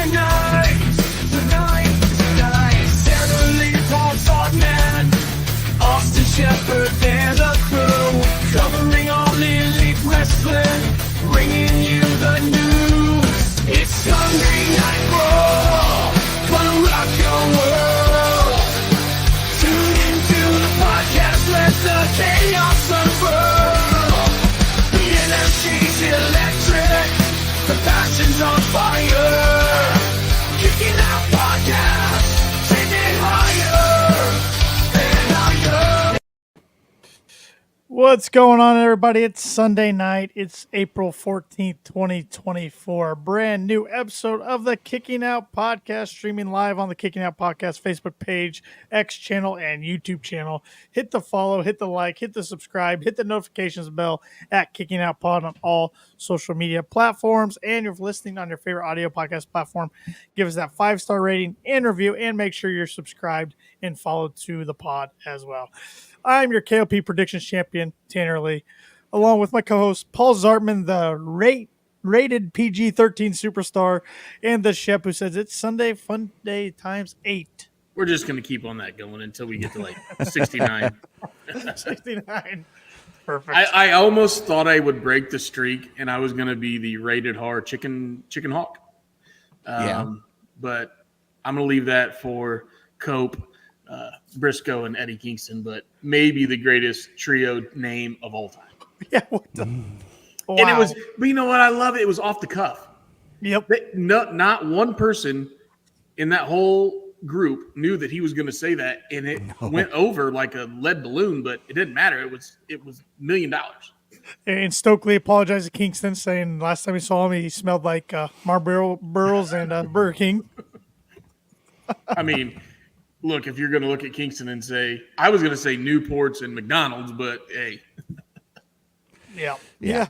Tonight, Sarah Lee, Paul Sogman, Austin Shepherd, and the crew, covering all elite wrestling, bringing you the news. It's Sunday Night Raw, gonna rock your world. Tune into the podcast, let the chaos unfurl. The energy's electric, the passion's on fire. Kicking Out Podcast, take it higher and higher. What's going on, everybody? It's Sunday night. It's April 14th, 2024. A brand new episode of the Kicking Out Podcast, streaming live on the Kicking Out Podcast Facebook page, X channel, and YouTube channel. Hit the follow, hit the like, hit the subscribe, hit the notifications bell at Kicking Out Pod on all social media platforms. And if you're listening on your favorite audio podcast platform, give us that 5-star rating and review, and make sure you're subscribed and followed to the pod as well. I'm your KOP predictions champion, Tanner Lee, along with my co-host, Paul Zartman, the rated PG-13 superstar, and the Shep who says it's Sunday Fun Day times 8. We're just going to keep on that going until we get to like 69. 69. Perfect. I almost thought I would break the streak and I was going to be the rated hard chicken hawk. But I'm going to leave that for Cope, Briscoe, and Eddie Kingston, but maybe the greatest trio name of all time. Yeah. What the? Wow. And it was, but you know what? I love it. It was off the cuff. Yep. Not one person in that whole group knew that he was going to say that, and it went over like a lead balloon, but it didn't matter. It was $1 million. And Stokely apologized to Kingston, saying last time he saw him, he smelled like Marlboro Burls and Burger King. I mean, look, if you're going to look at Kingston and say, I was going to say Newports and McDonald's, but hey. Yeah.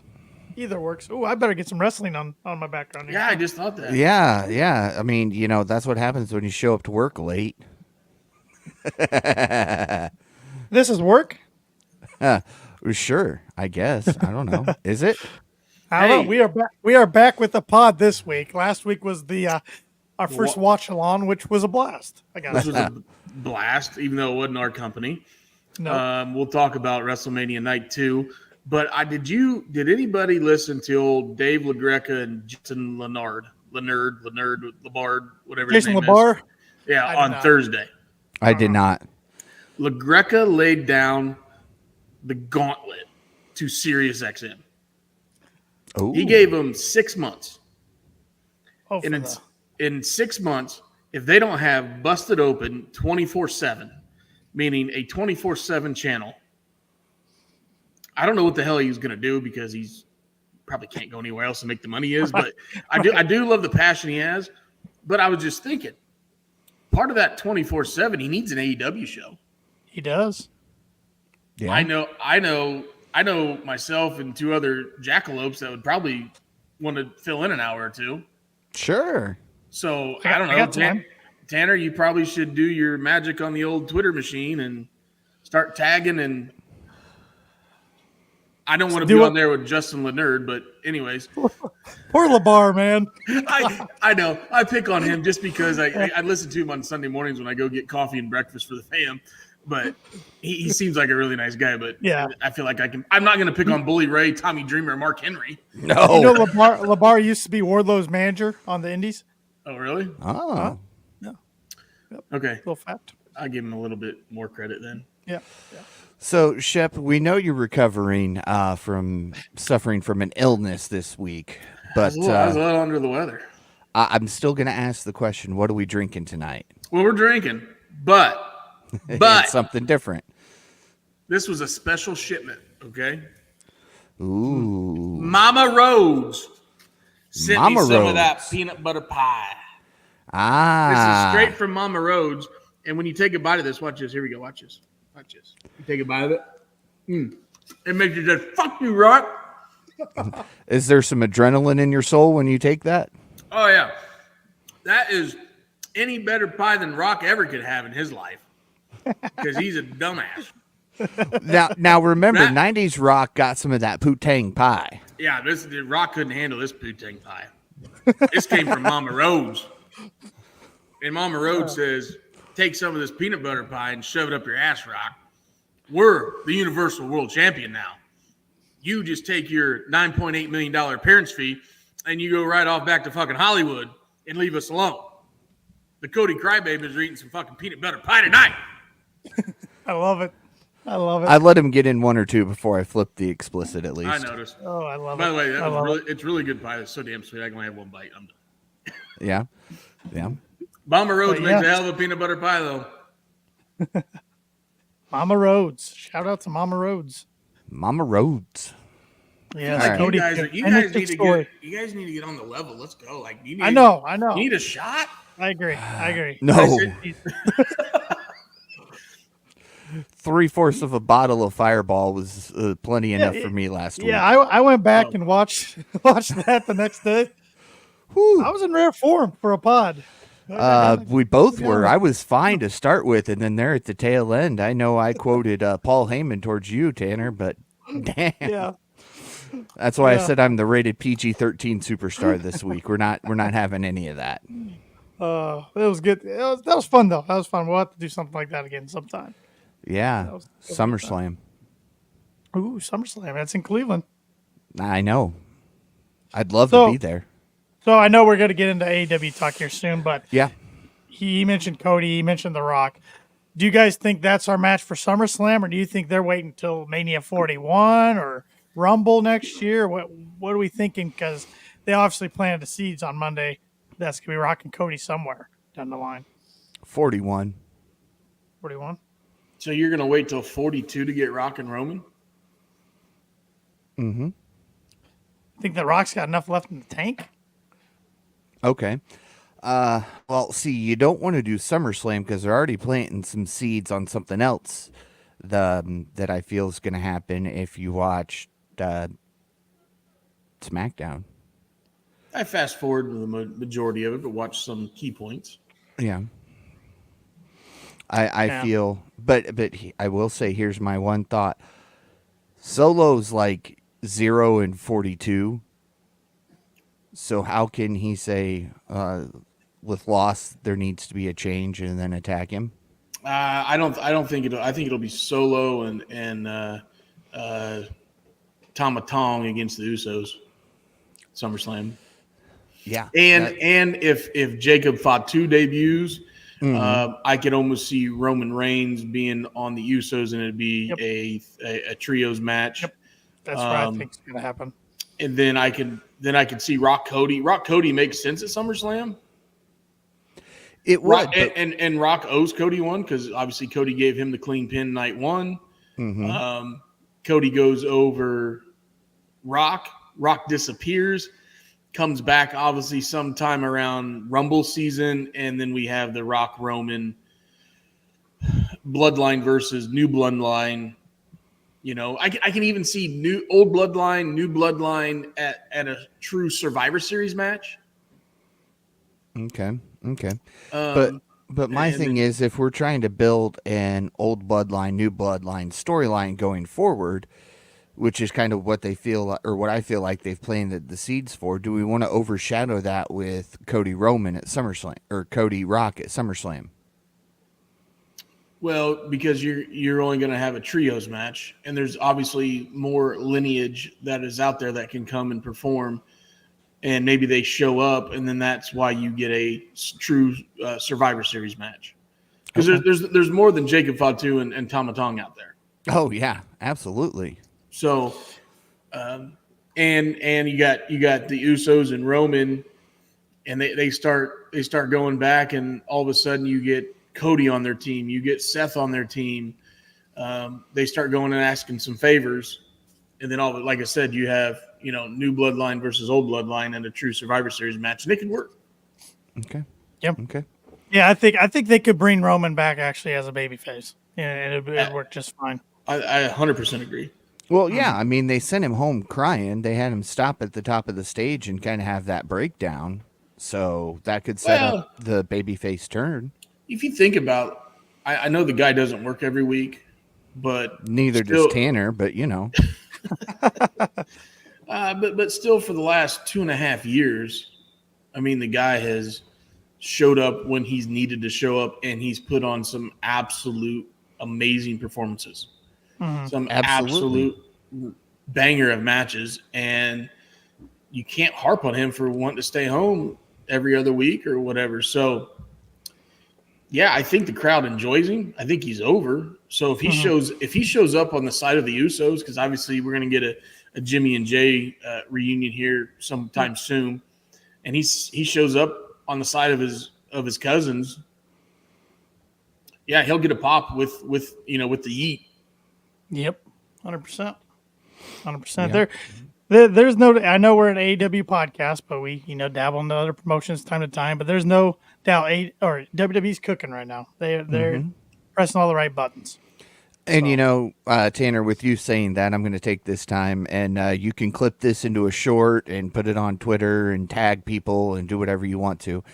Either works. Oh, I better get some wrestling on my background here. Yeah, I just thought that. Yeah. I mean, you know, that's what happens when you show up to work late. This is work? Sure, I guess. I don't know. Is it? I don't know. We are back with the pod this week. Last week was the our first watch along, which was a blast. This was a blast, even though it wasn't our company. No. We'll talk about WrestleMania Night 2. But did anybody listen to old Dave LaGreca and Jason Leonard, whatever his Jason name LeBar? is? Yeah, on Thursday. I did not. LaGreca laid down the gauntlet to SiriusXM. Oh, He gave them 6 months. Oh, And in 6 months, if they don't have busted open 24/7, meaning a 24/7 channel, I don't know what the hell he's going to do because he's probably can't go anywhere else to make the money he is. But I do love the passion he has. But I was just thinking, part of that 24/7, he needs an AEW show. He does. yeah. I know myself and 2 other jackalopes that would probably want to fill in an hour or 2. Sure. So I don't know. Tanner, you probably should do your magic on the old Twitter machine and start tagging. And I don't want to be on there with Justin Leonard, but anyways. Poor LeBar, man. I know. I pick on him just because I listen to him on Sunday mornings when I go get coffee and breakfast for the fam. But he seems like a really nice guy. But yeah, I feel like I'm not going to pick on Bully Ray, Tommy Dreamer, or Mark Henry. No. You know, LeBar used to be Wardlow's manager on the Indies. Oh, really? Oh. Yeah. Yep. Okay. Little fact. I'll give him a little bit more credit then. Yeah. So, Shep, we know you're recovering from suffering from an illness this week, but I was a little under the weather. I'm still going to ask the question: what are we drinking tonight? Well, we're drinking, but It's something different. This was a special shipment. Okay. Ooh. Mama Rhodes sent Mama me some of Rhodes. that peanut butter pie. Ah. This is straight from Mama Rhodes. And when you take a bite of this, watch this. Here we go. Watch this. Watch this. You take a bite of it. It makes you just, fuck you, Rock. Is there some adrenaline in your soul when you take that? Oh, yeah. That is any better pie than Rock ever could have in his life. Because he's a dumbass. Now remember, 90s Rock got some of that poutine pie. Yeah, the Rock couldn't handle this poutine pie. This came from Mama Rhodes. And Mama Road says, take some of this peanut butter pie and shove it up your ass, Rock. We're the Universal World Champion now. You just take your $9.8 million appearance fee and you go right off back to fucking Hollywood and leave us alone. The Cody Crybabies are eating some fucking peanut butter pie tonight. I love it. I love it. I let him get in one or two before I flipped the explicit, at least. I noticed. Oh, I love it. By the way, it. it's really good pie. It's so damn sweet. I can only have one bite. I'm done. Yeah. Yeah. Mama Rhodes But makes yeah. a hell of a peanut butter pie, though. Mama Rhodes. Shout out to Mama Rhodes. Mama Rhodes. Yeah, All right. Cody. You guys need to get on the level. Let's go. Like you need, I know. You need a shot. I agree. No. 3/4 of a bottle of Fireball was plenty enough for me last week. Yeah, I went back and watched that the next day. Whew. I was in rare form for a pod. We both were. I was fine to start with, and then there at the tail end, I know I quoted Paul Heyman towards you, Tanner, but damn. Yeah. That's why I said I'm the rated PG-13 superstar this week. We're not having any of that. It was good. That was fun though. That was fun. We'll have to do something like that again sometime. Yeah, SummerSlam. Ooh, SummerSlam. That's in Cleveland. I know. I'd love to be there. So I know we're going to get into AEW talk here soon, but Yeah. he mentioned Cody. He mentioned The Rock. Do you guys think that's our match for SummerSlam, or do you think they're waiting until Mania 41 or Rumble next year? What are we thinking? Because they obviously planted the seeds on Monday. That's going to be Rock and Cody somewhere down the line. 41. 41. So you're gonna wait till 42 to get Rock and Roman? Mm-hmm. Think The Rock's got enough left in the tank? Okay. Well, see, you don't want to do SummerSlam because they're already planting some seeds on something else that I feel is going to happen if you watch SmackDown. I fast forward the majority of it, but watch some key points. Yeah. I feel, but I will say, here's my one thought. Solo's like 0-42. So how can he say with loss there needs to be a change and then attack him? I don't think it'll. I think it'll be Solo and Tama Tong against the Usos. SummerSlam. Yeah. And if Jacob Fatu debuts, I could almost see Roman Reigns being on the Usos, and it'd be a trios match. Yep. That's what I think is going to happen. And then I could see Rock Cody. Rock Cody makes sense at SummerSlam. It would. And Rock owes Cody one because obviously Cody gave him the clean pin night one. Mm-hmm. Cody goes over Rock. Rock disappears, comes back obviously sometime around Rumble season, and then we have the Rock Roman Bloodline versus New Bloodline. You know, I can even see old Bloodline, New Bloodline at a true Survivor Series match. Okay. But my thing is, if we're trying to build an old Bloodline, New Bloodline storyline going forward, which is kind of what they feel, or what I feel like they've planted the seeds for, do we want to overshadow that with Cody Roman at SummerSlam or Cody Rock at SummerSlam? Well, because you're only going to have a trios match, and there's obviously more lineage that is out there that can come and perform, and maybe they show up, and then that's why you get a true Survivor Series match. Because there's more than Jacob Fatu and Tama Tong out there. Oh yeah, absolutely. So, and you got the Usos and Roman, and they start going back, and all of a sudden you get Cody on their team, you get Seth on their team. They start going and asking some favors, and then like I said, you have New Bloodline versus Old Bloodline and a true Survivor Series match, and it could work. Okay. Yep. Okay. Yeah, I think they could bring Roman back actually as a babyface. Yeah, and it'd work just fine. I 100% agree. Well, yeah, I mean, they sent him home crying. They had him stop at the top of the stage and kind of have that breakdown. So that could set up the babyface turn. If you think about, I know the guy doesn't work every week, but neither does Tanner. But but still, for the last 2.5 years, I mean, the guy has showed up when he's needed to show up, and he's put on some absolute amazing performances. Some Absolutely. absolute banger of matches, and you can't harp on him for wanting to stay home every other week or whatever. So, yeah, I think the crowd enjoys him. I think he's over. So if he shows up on the side of the Usos, because obviously we're going to get a Jimmy and Jay reunion here sometime soon, and he shows up on the side of his cousins, yeah, he'll get a pop with the Yeet. Yep, 100%. 100%. There's no. I know we're an AEW podcast, but we dabble into other promotions time to time. But there's no doubt WWE's cooking right now. They're pressing all the right buttons. And Tanner, with you saying that, I'm going to take this time, and you can clip this into a short and put it on Twitter and tag people and do whatever you want to.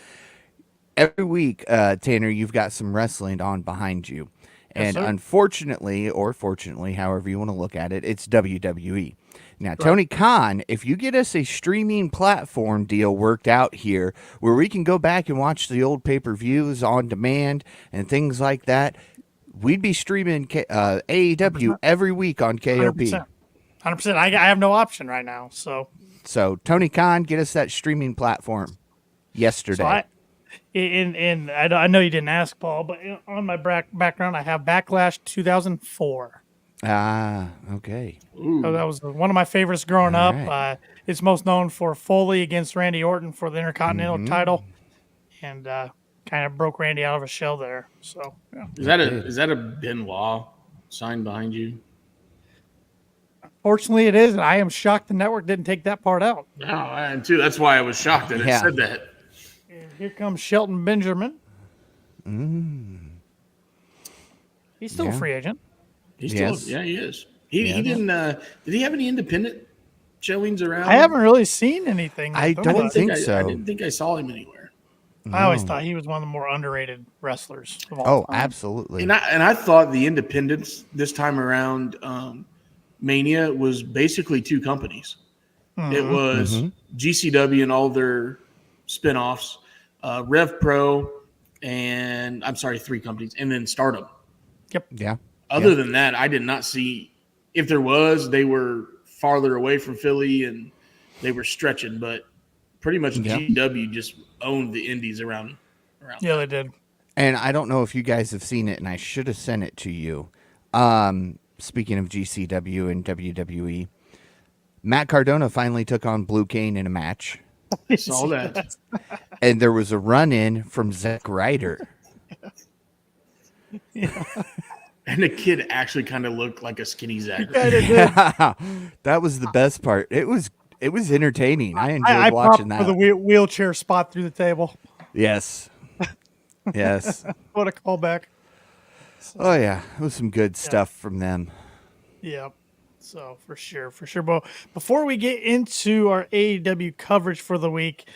Every week, Tanner, you've got some wrestling on behind you. Yes, And sir. unfortunately, or fortunately, however you want to look at it, it's WWE. Now, Tony Khan, if you get us a streaming platform deal worked out here where we can go back and watch the old pay-per-views on demand and things like that, we'd be streaming AEW every week on KOP. 100%. I have no option right now. So Tony Khan, get us that streaming platform yesterday. I know you didn't ask, Paul, but on my background, I have Backlash 2004. Ah, okay. So that was one of my favorites growing All up. right. It's most known for Foley against Randy Orton for the Intercontinental title, and kind of broke Randy out of a shell there. So yeah. Is that a Benoit sign behind you? Fortunately, it is, and I am shocked the network didn't take that part out. No, I am too. That's why I was shocked that it said that. And here comes Shelton Benjamin. He's still a free agent. He's still, he is. He didn't. Did he have any independent showings around? I haven't really seen anything. I don't think so. I didn't think I saw him anywhere. I always thought he was one of the more underrated wrestlers of all Oh, time. absolutely. And I thought the independents this time around Mania was basically two companies. It was GCW and all their spinoffs, Rev Pro, and three companies, and then Stardom. Yep. Yeah. Other than that, I did not see. If there was, they were farther away from Philly and they were stretching, but pretty much GW just owned the indies around. Yeah, they did. And I don't know if you guys have seen it, and I should have sent it to you. Speaking of GCW and WWE, Matt Cardona finally took on Blue Cane in a match. I saw that. And there was a run-in from Zack Ryder. And the kid actually kind of looked like a skinny Zach. That was the best part. It was entertaining. I enjoyed watching that. For the wheelchair spot through the table. Yes. Yes. What a callback. Oh, yeah. It was some good stuff from them. Yeah. So for sure. But before we get into our AEW coverage for the week,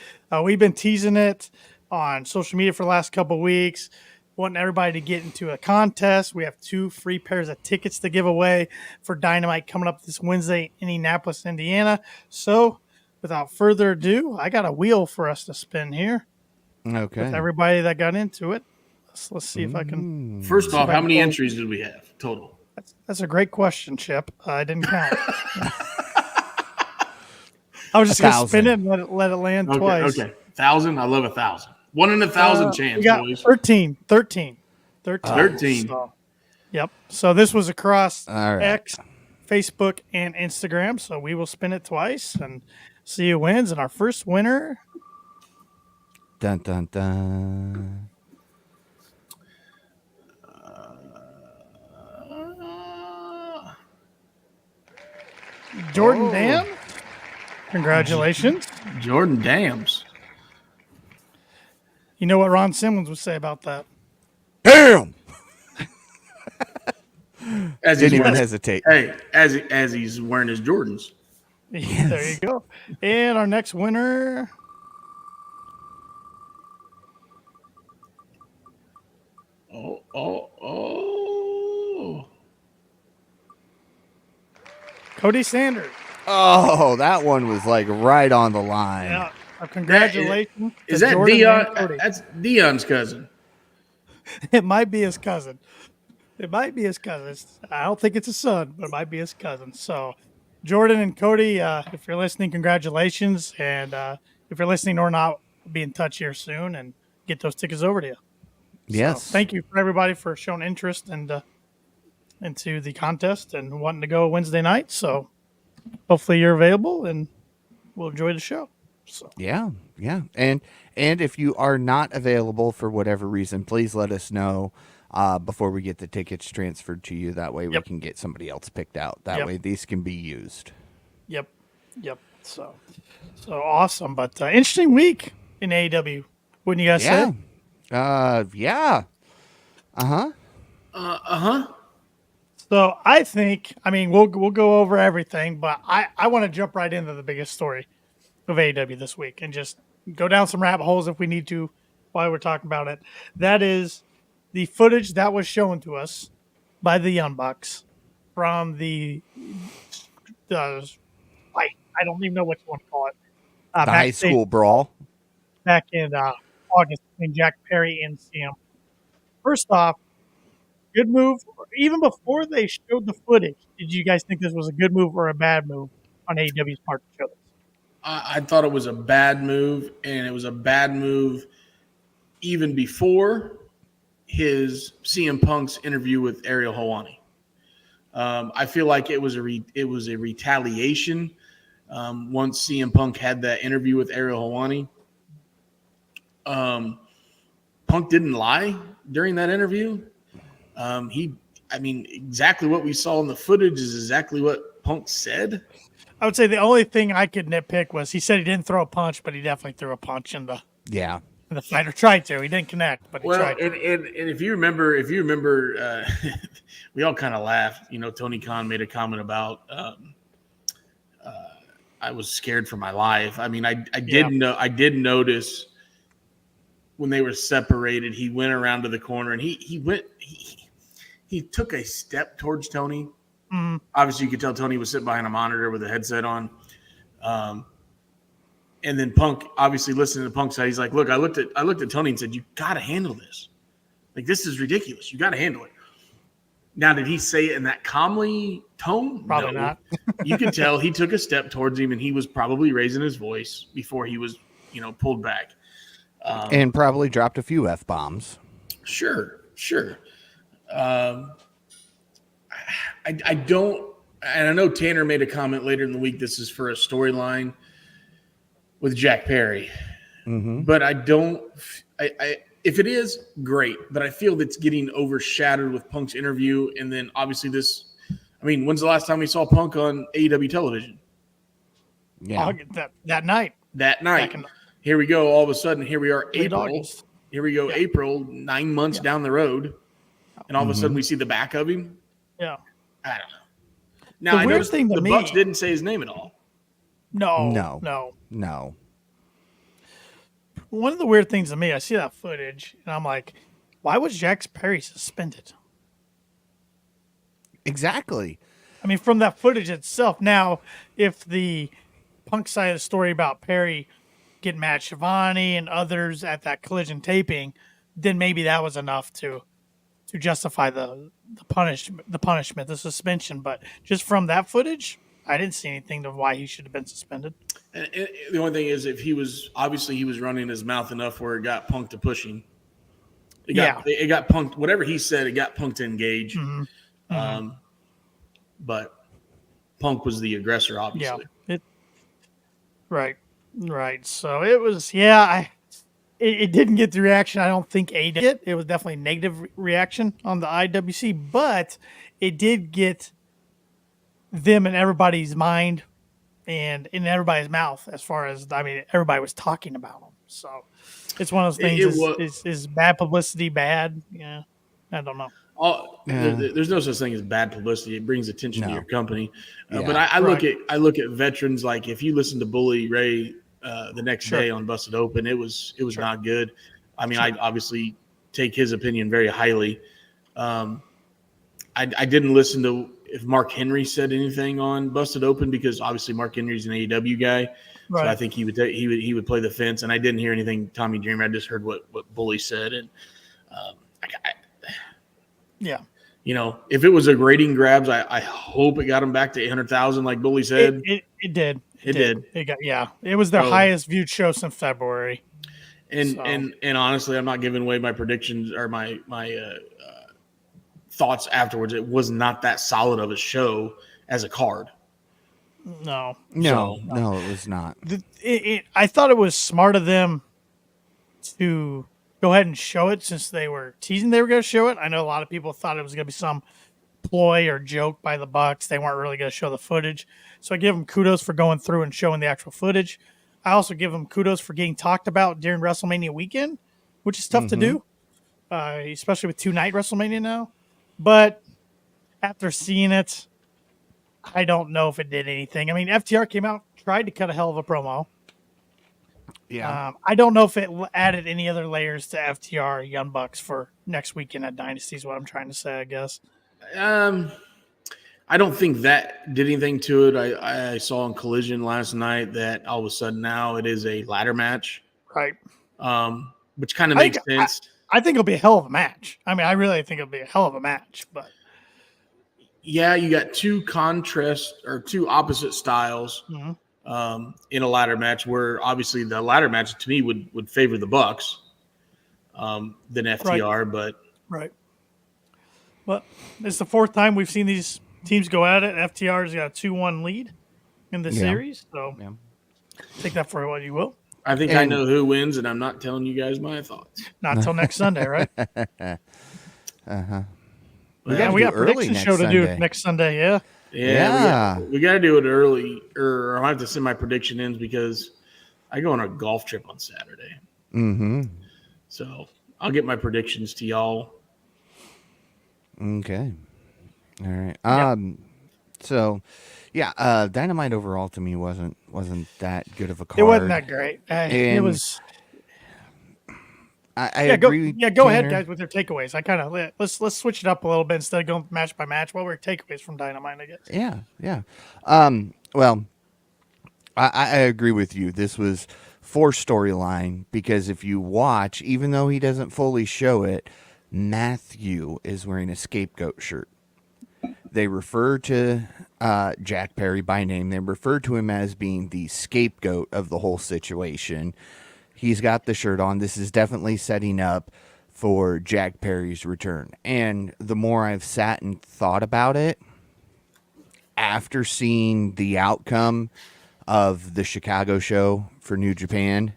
we've been teasing it on social media for the last couple of weeks, wanting everybody to get into a contest. We have 2 free pairs of tickets to give away for Dynamite coming up this Wednesday in Indianapolis, Indiana. So without further ado, I got a wheel for us to spin here. Okay. With everybody that got into it. Let's see if I can. First off, how many entries did we have total? That's a great question, Chip. I didn't count. I was just going to spin it and let it land twice. Okay. 1,000. I love 1,000. 1 in 1,000 chance, we got boys. 13. So, yep. So this was across right. X, Facebook, and Instagram. So we will spin it twice and see who wins. And our first winner. Dun, dun, dun. Jordan Dam. Congratulations. Jordan Dams. You know what Ron Simmons would say about that? Damn! Didn't even hesitate. Hey, as he's wearing his Jordans. Yes. There you go. And our next winner. Oh. Cody Sanders. Oh, that one was like right on the line. Yeah. Congratulations. Is to that Jordan Dion? and Cody. That's Dion's cousin. It might be his cousin. It might be his cousin. I don't think it's his son, but it might be his cousin. So, Jordan and Cody, if you're listening, congratulations. And if you're listening or not, we'll be in touch here soon and get those tickets over to you. Yes. So, thank you for everybody for showing interest and into the contest and wanting to go Wednesday night. So, hopefully you're available and we'll enjoy the show. So. Yeah. And if you are not available for whatever reason, please let us know before we get the tickets transferred to you. That way we can get somebody else picked out. That way these can be used. Yep. So awesome. But interesting week in AEW. Wouldn't you guys say? Yeah. So I think, we'll go over everything, but I want to jump right into the biggest story of AEW this week and just go down some rabbit holes if we need to while we're talking about it. That is the footage that was shown to us by the Young Bucks from the fight. I don't even know what you want to call it. The high school brawl. Back in August between Jack Perry and CM. First off, good move. Even before they showed the footage, did you guys think this was a good move or a bad move on AEW's part to show this? I thought it was a bad move, and it was a bad move even before his CM Punk's interview with Ariel Helwani. I feel like it was a retaliation once CM Punk had that interview with Ariel Helwani. Punk didn't lie during that interview. Exactly what we saw in the footage is exactly what Punk said. I would say the only thing I could nitpick was he said he didn't throw a punch, but he definitely threw a punch in the fight, or tried to. He didn't connect, but he tried to. And if you remember, we all kind of laughed. Tony Khan made a comment about I was scared for my life. I did notice when they were separated, he went around to the corner and he took a step towards Tony. Mm-hmm. Obviously, you could tell Tony was sitting behind a monitor with a headset on. And then Punk, obviously listening to Punk say, he's like, look, I looked at Tony and said, you got to handle this. Like, this is ridiculous. You got to handle it. Now, did he say it in that calmly tone? Probably not. You could tell he took a step towards him and he was probably raising his voice before he was, pulled back. And probably dropped a few F-bombs. Sure. I don't, and I know Tanner made a comment later in the week. This is for a storyline with Jack Perry, but I don't. If it is, great, but I feel that's getting overshadowed with Punk's interview, and then obviously this. When's the last time we saw Punk on AEW television? Yeah, that night. That night. Here we go. All of a sudden, here we are. April. August. Here we go. Yeah. April, 9 months down the road, and all of a sudden we see the back of him. Yeah. I don't know. Now, I noticed the Bucks didn't say his name at all. No. One of the weird things to me, I see that footage, and I'm like, why was Jack Perry suspended? Exactly. From that footage itself. Now, if the Punk side of the story about Perry getting mad at Shivani and others at that Collision taping, then maybe that was enough to justify the punishment, the suspension. But just from that footage, I didn't see anything to why he should have been suspended. And the only thing is, if he was running his mouth enough where it got Punk to push him. It got Punk. Whatever he said, it got Punk to engage. But Punk was the aggressor, obviously. Yeah. Right. So it was. Yeah. It didn't get the reaction I don't think A did. It was definitely a negative reaction on the IWC, but it did get them in everybody's mind and in everybody's mouth as far as, everybody was talking about them. So it's one of those things. Is bad publicity bad? Yeah. I don't know. There's no such thing as bad publicity. It brings attention to your company. But I look at veterans, like if you listen to Bully Ray the next day on Busted Open, it was not good. I obviously take his opinion very highly. I didn't listen to if Mark Henry said anything on Busted Open, because obviously Mark Henry's an AEW guy. Right. So I think he would play the fence. And I didn't hear anything Tommy Dreamer. I just heard what Bully said. And yeah. You know, if it was a grading grabs, I hope it got him back to 800,000, like Bully said. It did. It did. It was their highest viewed show since February. And honestly, I'm not giving away my predictions or my thoughts afterwards. It was not that solid of a show as a card. No, it was not. I thought it was smart of them to go ahead and show it, since they were teasing they were going to show it. I know a lot of people thought it was going to be some ploy or joke by the Bucks. They weren't really going to show the footage. So I give them kudos for going through and showing the actual footage. I also give them kudos for getting talked about during WrestleMania weekend, which is tough to do, especially with 2-night WrestleMania now. But after seeing it, I don't know if it did anything. I mean, FTR came out, tried to cut a hell of a promo. Yeah. I don't know if it added any other layers to FTR Young Bucks for next weekend at Dynasty is what I'm trying to say, I guess. I don't think that did anything to it. I saw on Collision last night that all of a sudden now it is a ladder match. Right. Which kind of makes sense. I think it'll be a hell of a match. I mean, I really think it'll be a hell of a match, but yeah, you got two opposite styles in a ladder match, where obviously the ladder match to me would favor the Bucks than FTR, right. But it's the fourth time we've seen these teams go at it. FTR's got a 2-1 lead in the series, so take that for what you will. I think I know who wins, and I'm not telling you guys my thoughts. Not until next Sunday, right? Uh-huh. We got prediction show to do next Sunday, Yeah. We got to do it early, or I might have to send my prediction in because I go on a golf trip on Saturday. Mm-hmm. So I'll get my predictions to y'all. Okay. All right. So, yeah, Dynamite overall to me wasn't that good of a card. It wasn't that great. It was. I agree. Go ahead, guys, with your takeaways. I kind of let's switch it up a little bit instead of going match by match. What were your takeaways from Dynamite? I guess. Yeah. Well, I agree with you. This was for storyline because if you watch, even though he doesn't fully show it, Matthew is wearing a scapegoat shirt. They refer to Jack Perry by name. They refer to him as being the scapegoat of the whole situation. He's got the shirt on. This is definitely setting up for Jack Perry's return. And the more I've sat and thought about it, after seeing the outcome of the Chicago show for New Japan,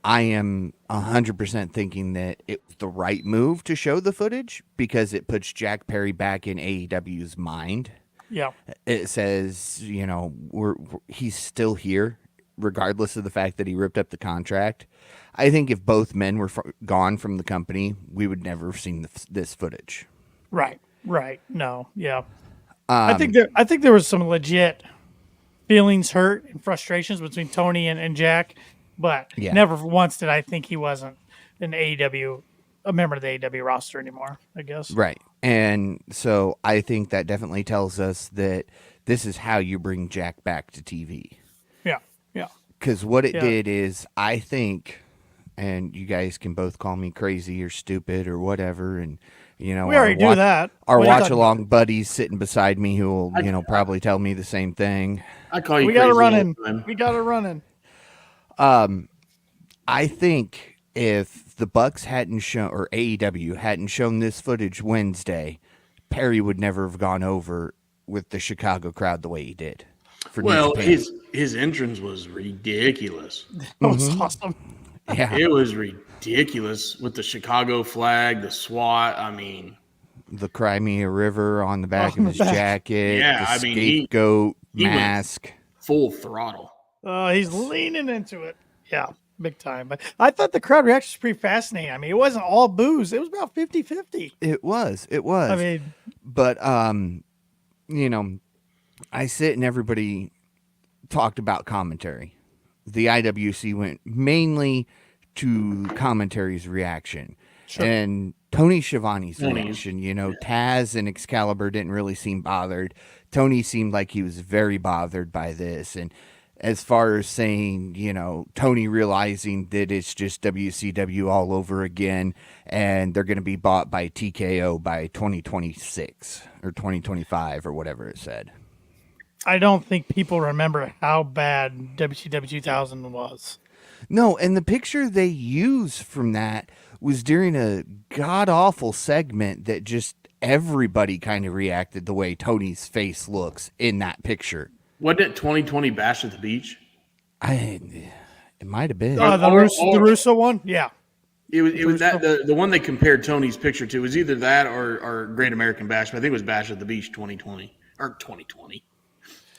I am 100% thinking that it was the right move to show the footage because it puts Jack Perry back in AEW's mind. Yeah. It says, he's still here, regardless of the fact that he ripped up the contract. I think if both men were gone from the company, we would never have seen this footage. Right. No. Yeah. I think there was some legit feelings hurt and frustrations between Tony and Jack, but never once did I think he wasn't a member of the AEW roster anymore, I guess. Right. And so I think that definitely tells us that this is how you bring Jack back to TV. Yeah. Because what it did is, I think, and you guys can both call me crazy or stupid or whatever, and we already do that. Our watch-along buddies sitting beside me who will, probably tell me the same thing. I call you we crazy. We got it running. I think if the Bucks hadn't shown, or AEW hadn't shown this footage Wednesday, Perry would never have gone over with the Chicago crowd the way he did. His entrance was ridiculous. That was awesome. Yeah, it was ridiculous with the Chicago flag, the SWAT. I mean, the Cry Me a River on the back of his jacket. Yeah, the scapegoat mask, full throttle. He's leaning into it. Yeah, big time. But I thought the crowd reaction was pretty fascinating. I mean, it wasn't all booze. It was about 50-50. It was. I mean, but I sit and everybody talked about commentary. The IWC went mainly to commentary's reaction. Sure. And Tony Schiavone's Tony. reaction, Taz and Excalibur didn't really seem bothered. Tony seemed like he was very bothered by this. And as far as saying, Tony realizing that it's just WCW all over again and they're going to be bought by TKO by 2026 or 2025 or whatever it said. I don't think people remember how bad WCW 2000 was. No, and the picture they used from that was during a god-awful segment that just everybody kind of reacted the way Tony's face looks in that picture. Wasn't it 2020 Bash at the Beach? It might have been. The Russo one? Yeah. It was that the one they compared Tony's picture to was either that or Great American Bash, but I think it was Bash at the Beach 2020 or 2020.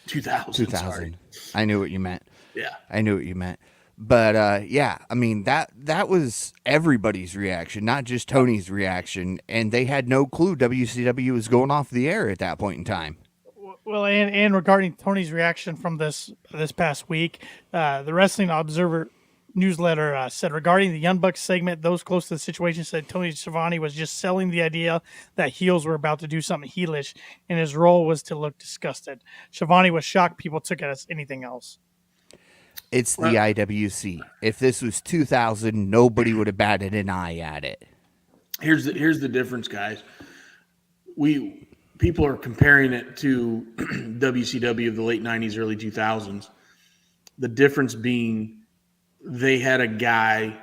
2000. Sorry. I knew what you meant. Yeah. I knew what you meant. But yeah, I mean that was everybody's reaction, not just Tony's reaction, and they had no clue WCW was going off the air at that point in time. Well, and regarding Tony's reaction from this past week, the Wrestling Observer newsletter said regarding the Young Bucks segment, those close to the situation said Tony Schiavone was just selling the idea that heels were about to do something heelish, and his role was to look disgusted. Schiavone was shocked people took it as anything else. It's the IWC. If this was 2000, nobody would have batted an eye at it. Here's the difference, guys. People are comparing it to WCW of the late 90s, early 2000s. The difference being they had a guy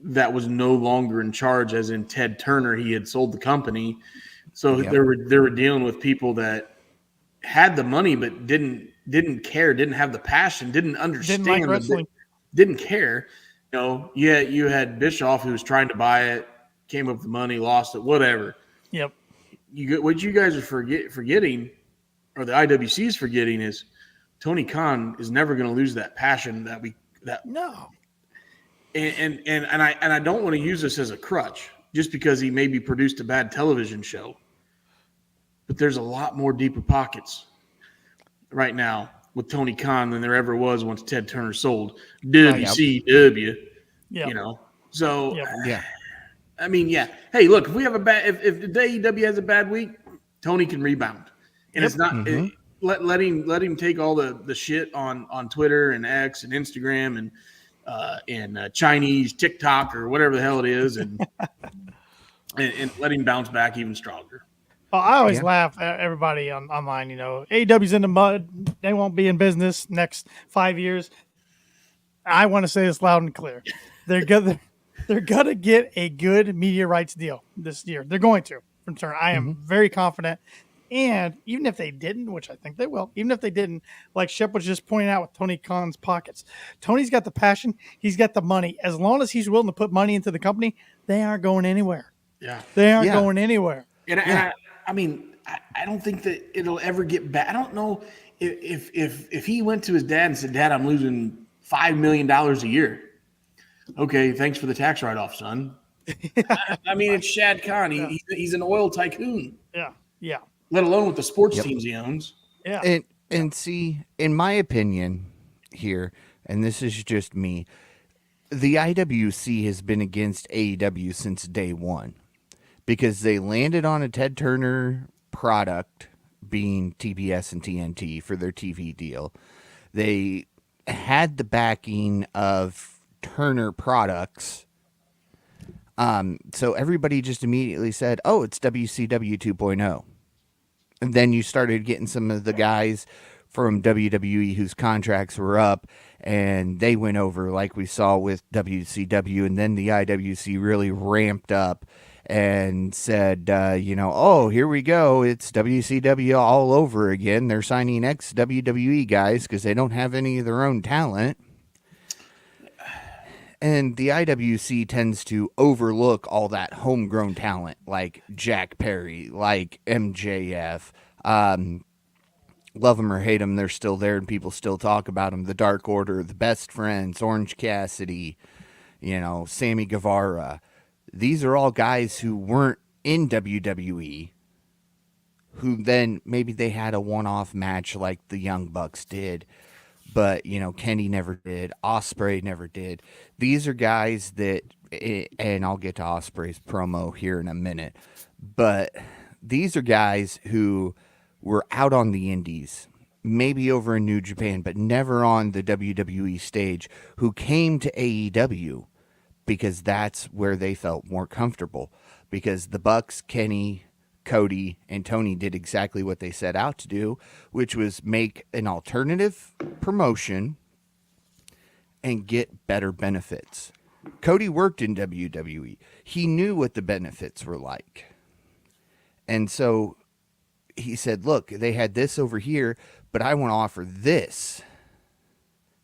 that was no longer in charge, as in Ted Turner. He had sold the company. So they were dealing with people that had the money but didn't care, didn't have the passion, didn't understand, didn't like wrestling, didn't care. You had Bischoff who was trying to buy it, came up with the money, lost it, whatever. Yep. What you guys are forgetting, or the IWC is forgetting, is Tony Khan is never going to lose that passion No. And I don't want to use this as a crutch just because he maybe produced a bad television show, but there's a lot more deeper pockets right now with Tony Khan than there ever was once Ted Turner sold WCW. Yeah. So yeah. I mean, yeah. Hey, look, if we have if the AEW has a bad week, Tony can rebound, and it's not let him take all the shit on Twitter and X and Instagram and Chinese TikTok or whatever the hell it is, and and let him bounce back even stronger. Well, I always laugh at everybody online. AEW's in the mud. They won't be in business next 5 years. I want to say this loud and clear. They're gonna get a good media rights deal this year. They're going to from Turner. I am very confident. And even if they didn't, which I think they will, even if they didn't, like Shep was just pointing out with Tony Khan's pockets, Tony's got the passion. He's got the money. As long as he's willing to put money into the company, they aren't going anywhere. Yeah, they aren't going anywhere. And I mean, I don't think that it'll ever get back. I don't know if he went to his dad and said, "Dad, I'm losing $5 million a year." Okay, thanks for the tax write-off, son. I mean, it's Shad Khan. He's an oil tycoon. Yeah. Let alone with the sports teams he owns. Yeah. And see, in my opinion here, and this is just me, the IWC has been against AEW since day one because they landed on a Ted Turner product being TBS and TNT for their TV deal. They had the backing of Turner Products. So everybody just immediately said, oh, it's WCW 2.0. And then you started getting some of the guys from WWE whose contracts were up, and they went over like we saw with WCW. And then the IWC really ramped up and said, oh, here we go. It's WCW all over again. They're signing ex-WWE guys because they don't have any of their own talent. And the IWC tends to overlook all that homegrown talent like Jack Perry, like MJF. Love them or hate them, they're still there and people still talk about them. The Dark Order, the Best Friends, Orange Cassidy, Sammy Guevara. These are all guys who weren't in WWE, who then maybe they had a one-off match like the Young Bucks did. but Kenny never did. Ospreay never did. These are guys that, and I'll get to Ospreay's promo here in a minute, but these are guys who were out on the indies, maybe over in New Japan, but never on the WWE stage, who came to AEW because that's where they felt more comfortable, because the Bucks, Kenny, Cody, and Tony did exactly what they set out to do, which was make an alternative promotion and get better benefits. Cody worked in WWE. He knew what the benefits were like. And so he said, look, they had this over here, but I want to offer this.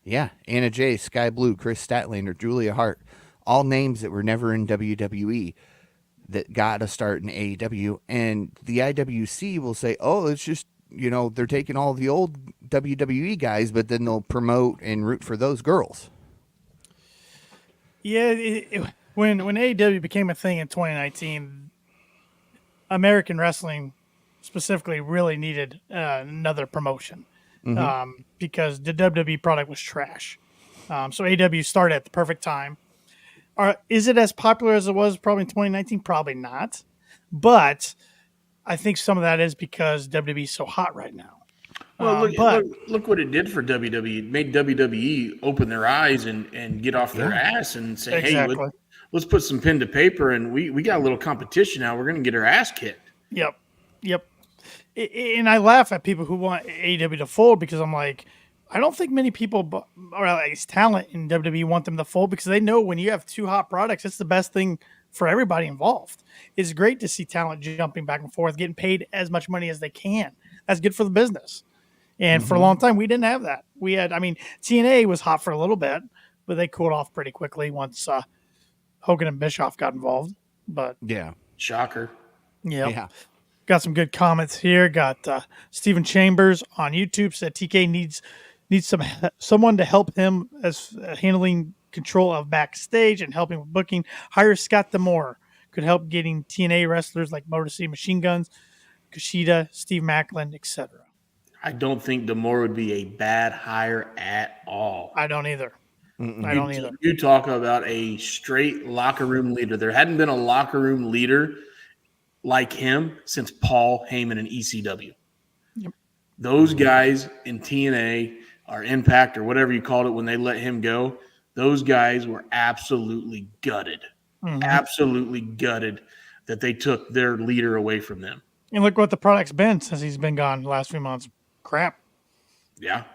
Yeah, Anna Jay, Sky Blue, Chris Statlander, Julia Hart, all names that were never in WWE that got a start in AEW. And the IWC will say, oh, it's just, they're taking all the old WWE guys, but then they'll promote and root for those girls. Yeah, when AEW became a thing in 2019, American wrestling specifically really needed another promotion because the WWE product was trash. So AEW started at the perfect time. Is it as popular as it was probably in 2019? Probably not. But I think some of that is because WWE is so hot right now. Well, look what it did for WWE. It made WWE open their eyes and get off their ass and say, exactly. hey, let's put some pen to paper, and we got a little competition now. We're going to get our ass kicked. Yep. And I laugh at people who want AEW to fold because I'm like, I don't think many people, or at least talent in WWE, want them to fold because they know when you have two hot products, it's the best thing for everybody involved. It's great to see talent jumping back and forth, getting paid as much money as they can. That's good for the business. And for a long time, we didn't have that. TNA was hot for a little bit, but they cooled off pretty quickly once Hogan and Bischoff got involved. But yeah, shocker. Yeah. Got some good comments here. Got Stephen Chambers on YouTube said TK needs someone to help him as handling control of backstage and helping with booking. Hire Scott D'Amore. Could help getting TNA wrestlers like Motor City Machine Guns, Kushida, Steve Macklin, etc. I don't think D'Amore would be a bad hire at all. I don't either. You talk about a straight locker room leader. There hadn't been a locker room leader like him since Paul Heyman in ECW. Yep. Those guys in TNA or Impact or whatever you called it when they let him go, those guys were absolutely gutted. Absolutely gutted that they took their leader away from them. And look what the product's been since he's been gone the last few months. Crap. Yeah.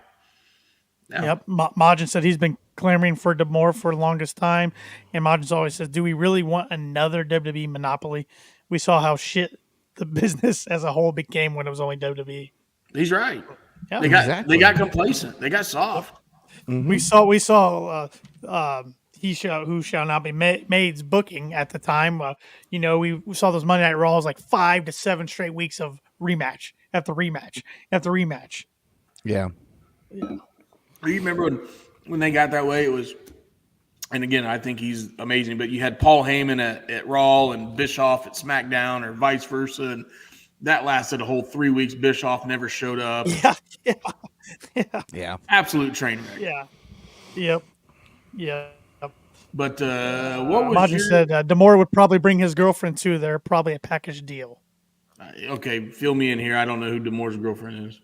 Yep. Majin said he's been clamoring for D'Amore for the longest time. And Majin always says, do we really want another WWE monopoly? We saw how shit the business as a whole became when it was only WWE. He's right. Yeah, they got complacent. They got soft. Mm-hmm. We saw who shall not be made's booking at the time. We saw those Monday Night Raws like 5 to 7 straight weeks of rematch after rematch after rematch. Yeah. You remember when they got that way? It was, and again, I think he's amazing. But you had Paul Heyman at Raw and Bischoff at SmackDown, or vice versa, and that lasted a whole 3 weeks. Bischoff never showed up. Yeah. Absolute train wreck. Yeah. Yep. But what was Majin said D'Amore would probably bring his girlfriend too. They're probably a package deal. Okay, fill me in here. I don't know who D'Amore's girlfriend is.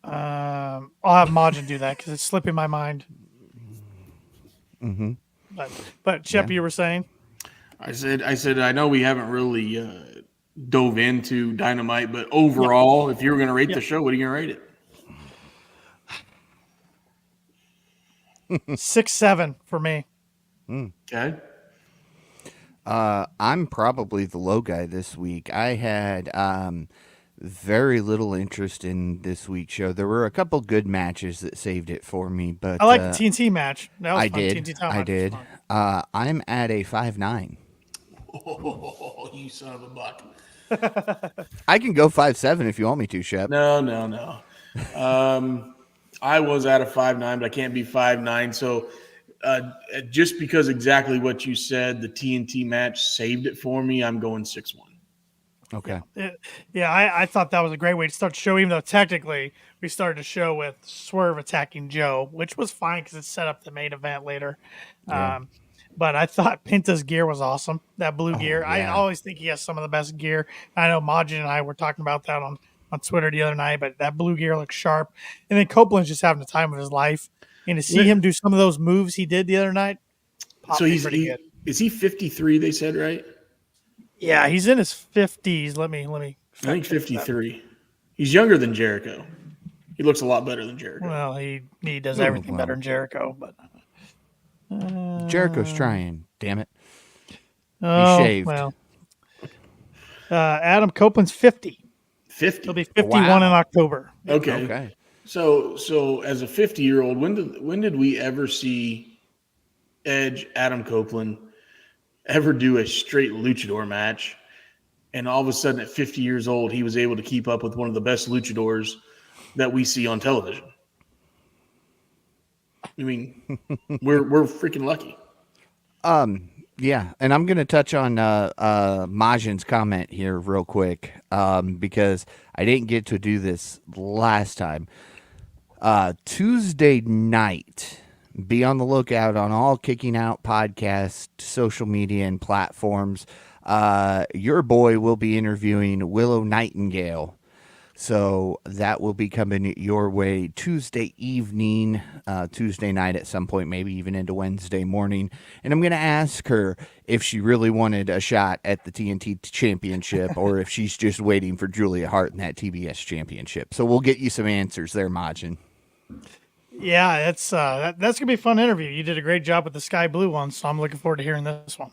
I'll have Majin do that because it's slipping my mind. Mm-hmm. But Shep, you were saying? I said I know we haven't really dove into Dynamite, but overall, if you were going to rate the show, what are you going to rate it? 6-7 for me. Okay. I'm probably the low guy this week. I had very little interest in this week's show. There were a couple good matches that saved it for me, but I like the TNT match. That was I fun. did. TNT I did. I'm at a 5-9. Oh, you son of a buck. I can go 5-7 if you want me to, Shep. No. I was at a 5-9, but I can't be 5-9. So just because exactly what you said, the TNT match saved it for me, I'm going 6-1. Okay. I thought that was a great way to start the show, even though technically we started the show with Swerve attacking Joe, which was fine because it set up the main event later. Yeah. But I thought Pinta's gear was awesome. That blue gear. I yeah. always think he has some of the best gear. I know Majin and I were talking about that on Twitter the other night, but that blue gear looks sharp. And then Copeland's just having the time of his life. And to see him do some of those moves he did the other night, So is he 53? They said, right? Yeah, he's in his 50s. Let me. I think 53. He's younger than Jericho. He looks a lot better than Jericho. Well, he does everything better than Jericho, but Jericho's trying. Damn it. oh, He shaved. well. Adam Copeland's 50. 50. He'll be 51 in October. Okay. So as a 50-year-old, when did we ever see Edge, Adam Copeland ever do a straight luchador match? And all of a sudden at 50 years old, he was able to keep up with one of the best luchadors that we see on television. I mean, we're freaking lucky. Yeah, and I'm going to touch on Majin's comment here real quick because I didn't get to do this last time. Tuesday night, be on the lookout on all Kicking Out podcast, social media, and platforms. Your boy will be interviewing Willow Nightingale. So that will be coming your way Tuesday evening, Tuesday night at some point, maybe even into Wednesday morning. And I'm going to ask her if she really wanted a shot at the TNT championship or if she's just waiting for Julia Hart in that TBS championship. So we'll get you some answers there, Majin. Yeah, that's going to be a fun interview. You did a great job with the Sky Blue one, so I'm looking forward to hearing this one.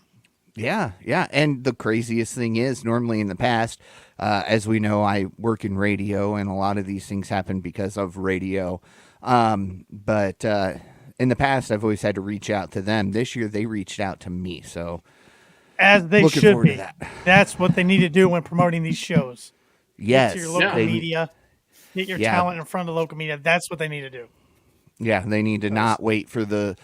Yeah. And the craziest thing is, normally in the past, as we know, I work in radio, and a lot of these things happen because of radio. But in the past, I've always had to reach out to them. This year, they reached out to me. So, as they looking should forward be. to that. That's what they need to do when promoting these shows. Yes. Get to your local media. Get your talent in front of local media. That's what they need to do. Yeah, they need to not wait for the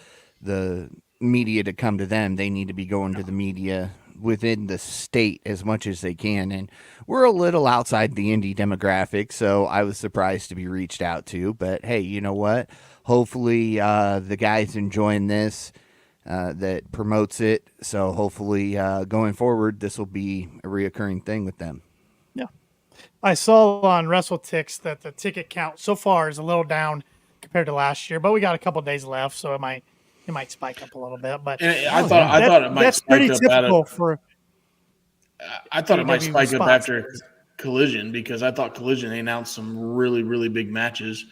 media to come to them. They need to be going to the media within the state as much as they can. And we're a little outside the indie demographic, so I was surprised to be reached out to. But hey, you know what? Hopefully the guys enjoying this that promotes it. So hopefully going forward, this will be a reoccurring thing with them. Yeah. I saw on WrestleTix that the ticket count so far is a little down compared to last year, but we got a couple days left, so it might spike up a little bit. But I thought it might that's spike pretty up typical for. I thought it might spike up spots. after Collision, because I thought Collision, they announced some really, really big matches,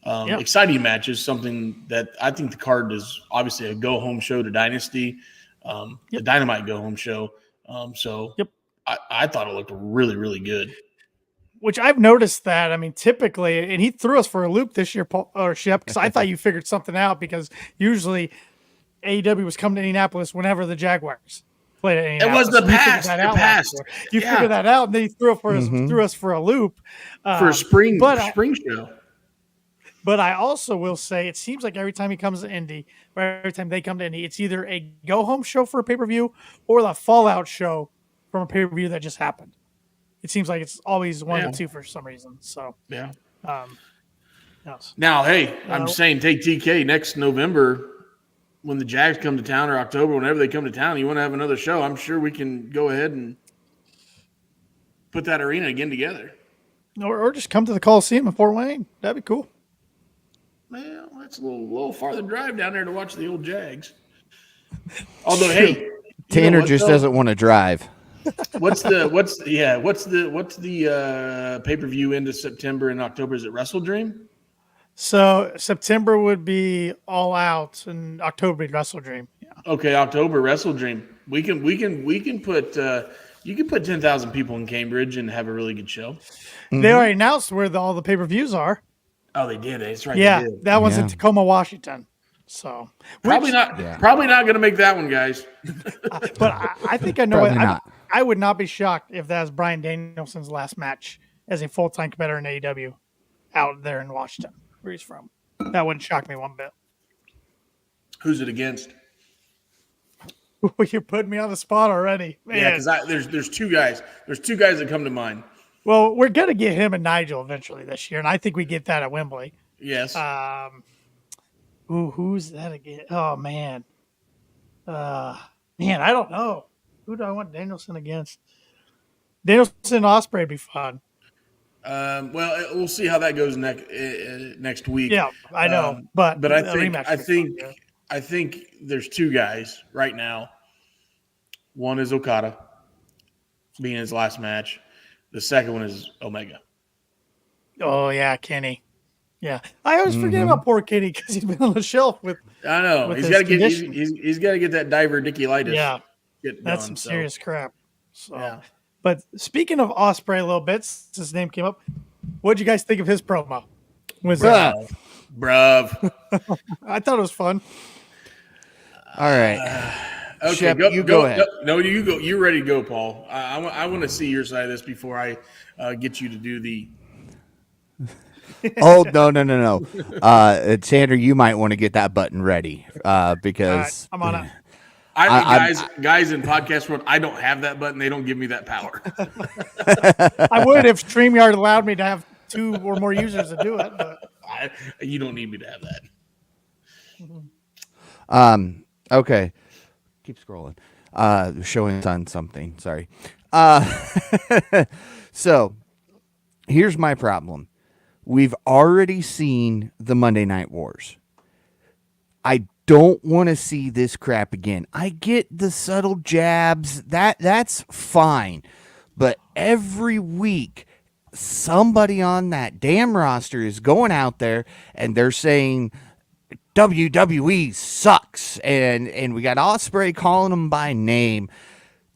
exciting matches, something that I think the card is obviously a go-home show to Dynasty, the Dynamite go-home show. I thought it looked really, really good. Which I've noticed that, I mean, typically, and he threw us for a loop this year, Shep, because I thought you figured something out, because usually AEW was coming to Indianapolis whenever the Jaguars played at Indianapolis. It was the past. You figured that out, and then he threw us for a loop. For a spring show. But I also will say, it seems like every time he comes to Indy, or every time they come to Indy, it's either a go-home show for a pay-per-view or the Fallout show from a pay-per-view that just happened. It seems like it's always one of the two for some reason. So yeah. Yes. Now, hey, I'm saying take TK next November when the Jags come to town, or October, whenever they come to town. You want to have another show? I'm sure we can go ahead and put that arena again together. Or just come to the Coliseum in Fort Wayne. That'd be cool. Well, that's a little farther drive down there to watch the old Jags. Although, hey, Tanner just doesn't want to drive. What's the pay-per-view into September and October? Is it Wrestle Dream? So September would be All Out, and October would be Wrestle Dream. Yeah. Okay, October Wrestle Dream. We can put you can put 10,000 people in Cambridge and have a really good show. Mm-hmm. They already announced where all the pay-per-views are. Oh, they did. That's right. Yeah, that one's in Tacoma, Washington. So probably not going to make that one, guys. But I think I know. Not. I would not be shocked if that was Bryan Danielson's last match as a full-time competitor in AEW out there in Washington, where he's from. That wouldn't shock me one bit. Who's it against? You're putting me on the spot already, man. Yeah, because there's two guys. There's two guys that come to mind. Well, we're gonna get him and Nigel eventually this year, and I think we get that at Wembley. Yes. Who's that again? Oh man, man, I don't know. Who do I want Danielson against? Danielson Osprey would be fun. Well, we'll see how that goes next week. Yeah, I know, but I think there's two guys right now. One is Okada, being his last match. The second one is Omega. Oh yeah, Kenny. Yeah, I always forget about poor Kenny because he's been on the shelf with. I know he's got to get he's got to get that diverticulitis. Yeah, that's done, some serious crap. So, yeah. But speaking of Osprey a little bit, since his name came up, what'd you guys think of his promo? Bruv. I thought it was fun. All right. Okay, Shep, you go ahead. No, you go. You're ready to go, Paul. I want to see your side of this before I get you to do the. Oh no. Sandra, you might want to get that button ready because I'm on it. Guys in podcast world, I don't have that button. They don't give me that power. I would if StreamYard allowed me to have 2 or more users to do it, but you don't need me to have that. Okay. Keep scrolling. Showing on something. Sorry. So here's my problem. We've already seen the Monday Night Wars. I don't want to see this crap again. I get the subtle jabs. That's fine. But every week, somebody on that damn roster is going out there and they're saying WWE sucks. And we got Osprey calling them by name.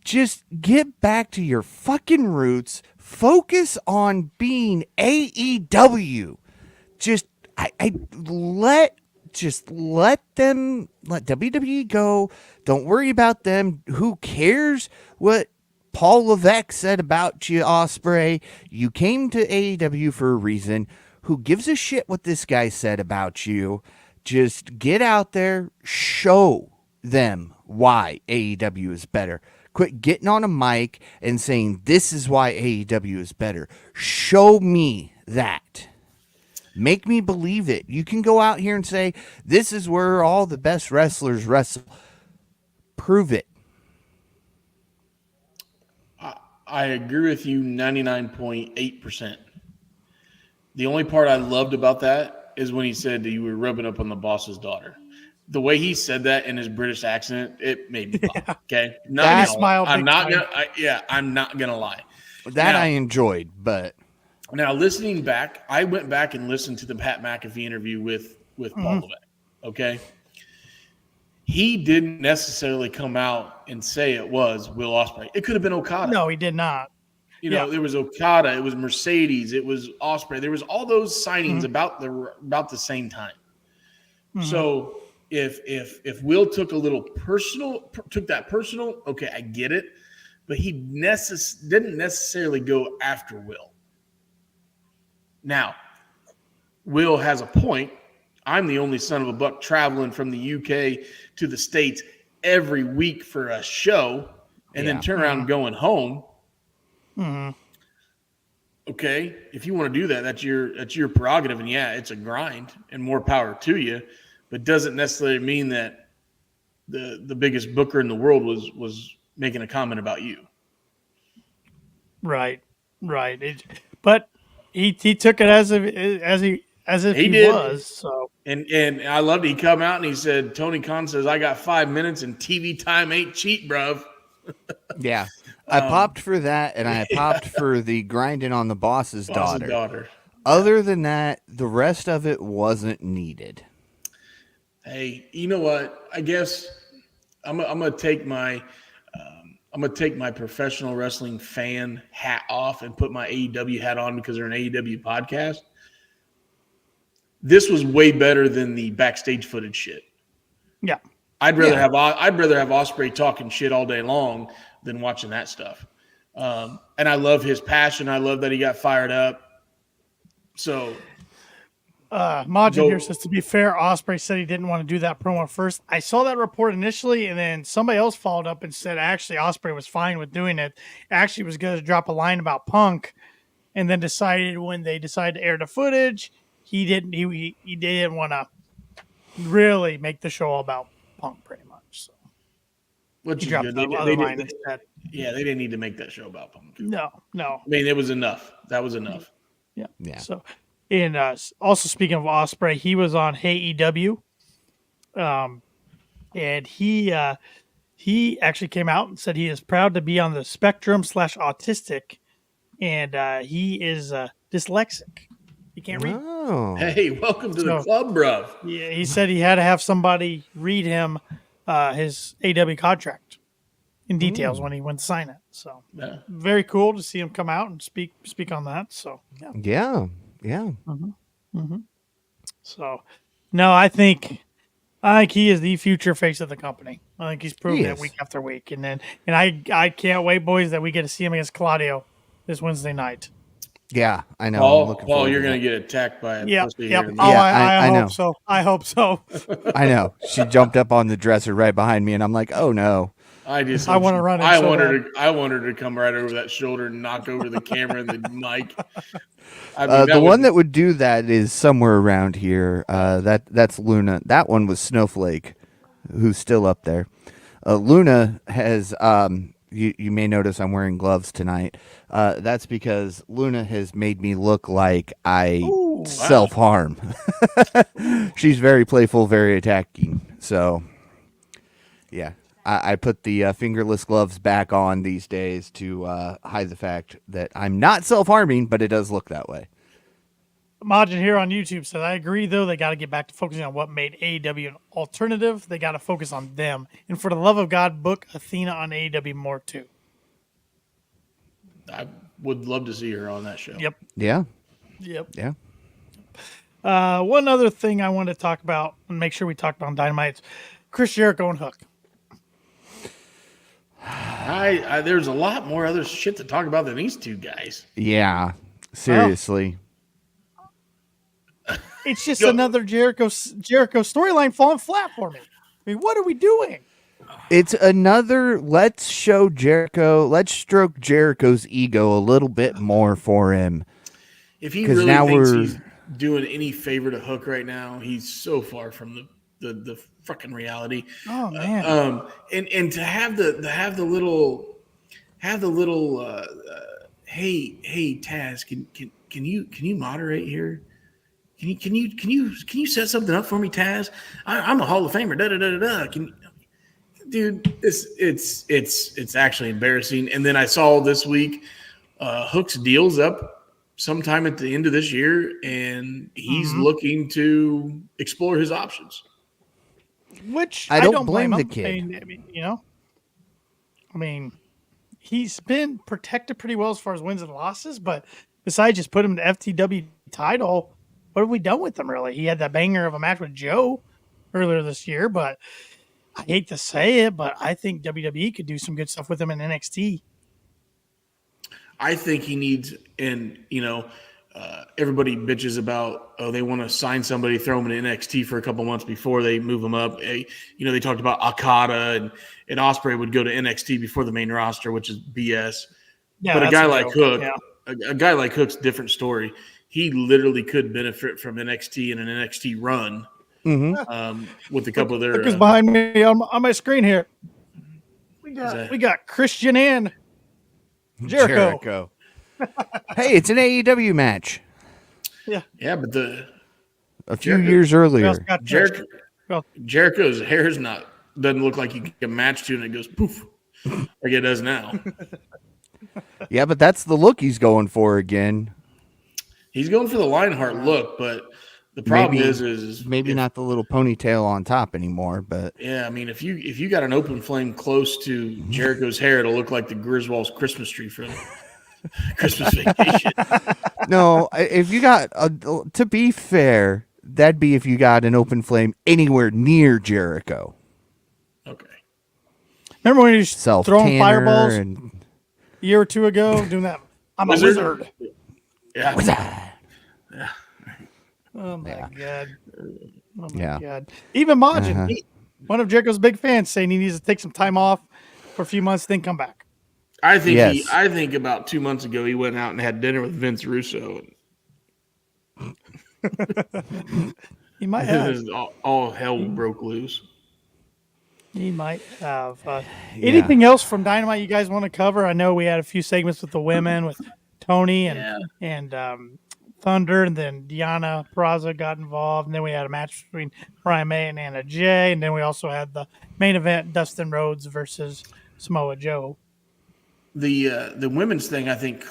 Just get back to your fucking roots. Focus on being AEW. Let WWE go. Don't worry about them. Who cares what Paul Levesque said about you, Osprey? You came to AEW for a reason. Who gives a shit what this guy said about you? Just get out there, show them why AEW is better. Quit getting on a mic and saying, this is why AEW is better. Show me that. Make me believe it. You can go out here and say, this is where all the best wrestlers wrestle. Prove it. I agree with you 99.8%. The only part I loved about that is when he said that you were rubbing up on the boss's daughter. The way he said that in his British accent, it made me laugh. Okay, I'm not gonna lie. That I enjoyed, but now listening back, I went back and listened to the Pat McAfee interview with Paul Levesque. Okay, he didn't necessarily come out and say it was Will Ospreay. It could have been Okada. No, he did not. You know, there was Okada, it was Mercedes, it was Ospreay. There was all those signings about the same time. So if Will took that personal, okay, I get it, but he didn't necessarily go after Will. Now, Will has a point. I'm the only son of a buck traveling from the UK to the States every week for a show and then turn around going home. Okay, if you want to do that, that's your prerogative, and yeah, it's a grind and more power to you, but doesn't necessarily mean that the biggest booker in the world was making a comment about you. Right. But he took it as if he was. So and I loved it. He come out and he said, Tony Khan says, I got 5 minutes and TV time ain't cheap, bruv. Yeah. I popped for that, and I popped for the grinding on the boss's daughter. Other than that, the rest of it wasn't needed. Hey, you know what? I guess I'm gonna take my professional wrestling fan hat off and put my AEW hat on because they're an AEW podcast. This was way better than the backstage footage shit. Yeah. I'd rather have Ospreay talking shit all day long than watching that stuff. And I love his passion. I love that he got fired up. So Majin here says, to be fair, Ospreay said he didn't want to do that promo first. I saw that report initially, and then somebody else followed up and said actually Ospreay was fine with doing it. Actually was going to drop a line about Punk, and then decided when they decided to air the footage, he didn't want to really make the show all about Punk pretty much. So Which he is dropped good. the other line instead. Yeah, they didn't need to make that show about Punk. No. I mean, it was enough. That was enough. Yeah. So, and also speaking of Ospreay, he was on AEW, and he actually came out and said he is proud to be on the spectrum / autistic, and he is dyslexic. He can't read. Oh. Hey, welcome to the club, bro. Yeah, he said he had to have somebody read him his AEW contract in details when he went to sign it. So very cool to see him come out and speak on that. So Yeah. So no, I think he is the future face of the company. I think he's proven it week after week, and I can't wait, boys, that we get to see him against Claudio this Wednesday night. Yeah, I know. Paul, you're going to get attacked by a pussy here. Yep. I hope so. I hope so. I know. She jumped up on the dresser right behind me, and I'm like, oh no. I want to run it. I want her to come right over that shoulder and knock over the camera and the mic. I mean, the one that would do that is somewhere around here. That's Luna. That one was Snowflake, who's still up there. Luna has. You may notice I'm wearing gloves tonight. That's because Luna has made me look like I self-harm. She's very playful, very attacking. So, yeah. I put the fingerless gloves back on these days to hide the fact that I'm not self-harming, but it does look that way. Majin here on YouTube said, I agree, though. They got to get back to focusing on what made AEW an alternative. They got to focus on them. And for the love of God, book Athena on AEW more, too. I would love to see her on that show. Yep. Yeah. Yep. Yeah. One other thing I want to talk about and make sure we talk about on Dynamite, Chris Jericho and Hook. There's a lot more other shit to talk about than these two guys. Yeah. Seriously. It's just another Jericho storyline falling flat for me. I mean, what are we doing? It's another let's stroke Jericho's ego a little bit more for him. If he really thinks he's doing any favor to Hook right now, he's so far from the fucking reality. Oh man! And to have the little hey Taz, can you moderate here? Can you set something up for me, Taz? I'm a Hall of Famer. Da da da da da. Dude, it's actually embarrassing. And then I saw this week, Hook's deal's up sometime at the end of this year, and he's looking to explore his options. Which I don't blame the kid. I mean, he's been protected pretty well as far as wins and losses, but besides just put him to FTW title, what have we done with him, really? He had that banger of a match with Joe earlier this year, but I hate to say it, but I think WWE could do some good stuff with him in NXT. I think he needs, everybody bitches about, they want to sign somebody, throw him in NXT for a couple months before they move him up. They talked about Okada and Ospreay would go to NXT before the main roster, which is BS. Yeah, but a guy like Hook, a guy like Hook's a different story. He literally could benefit from NXT and an NXT run with a couple of their. Look who's behind me on my screen here. We got Christian and Jericho. Hey, it's an AEW match. Yeah, but a few years earlier, Jericho's hair doesn't look like he can match to, and it goes poof like it does now. Yeah, but that's the look he's going for again. He's going for the Lionheart look, but the problem is maybe not the little ponytail on top anymore. But yeah, I mean, if you got an open flame close to Jericho's hair, it'll look like the Griswold's Christmas tree from Christmas Vacation. No, if you got to be fair, that'd be if you got an open flame anywhere near Jericho. Okay. Remember when he was throwing fireballs a year or two ago, doing that? I'm a wizard. Yeah. Oh my Yeah. god. Oh my Yeah. god. Even Majin, Uh-huh. one of Jericho's big fans, saying he needs to take some time off for a few months, then come back. Yes. I think about 2 months ago he went out and had dinner with Vince Russo. He might And have. all hell broke loose. He might have. Yeah. Anything else from Dynamite you guys want to cover? I know we had a few segments with the women, with Tony Yeah. and Thunder, and then Deanna Peraza got involved, and then we had a match between Brian May and Anna Jay, and then we also had the main event, Dustin Rhodes versus Samoa Joe. The women's thing I think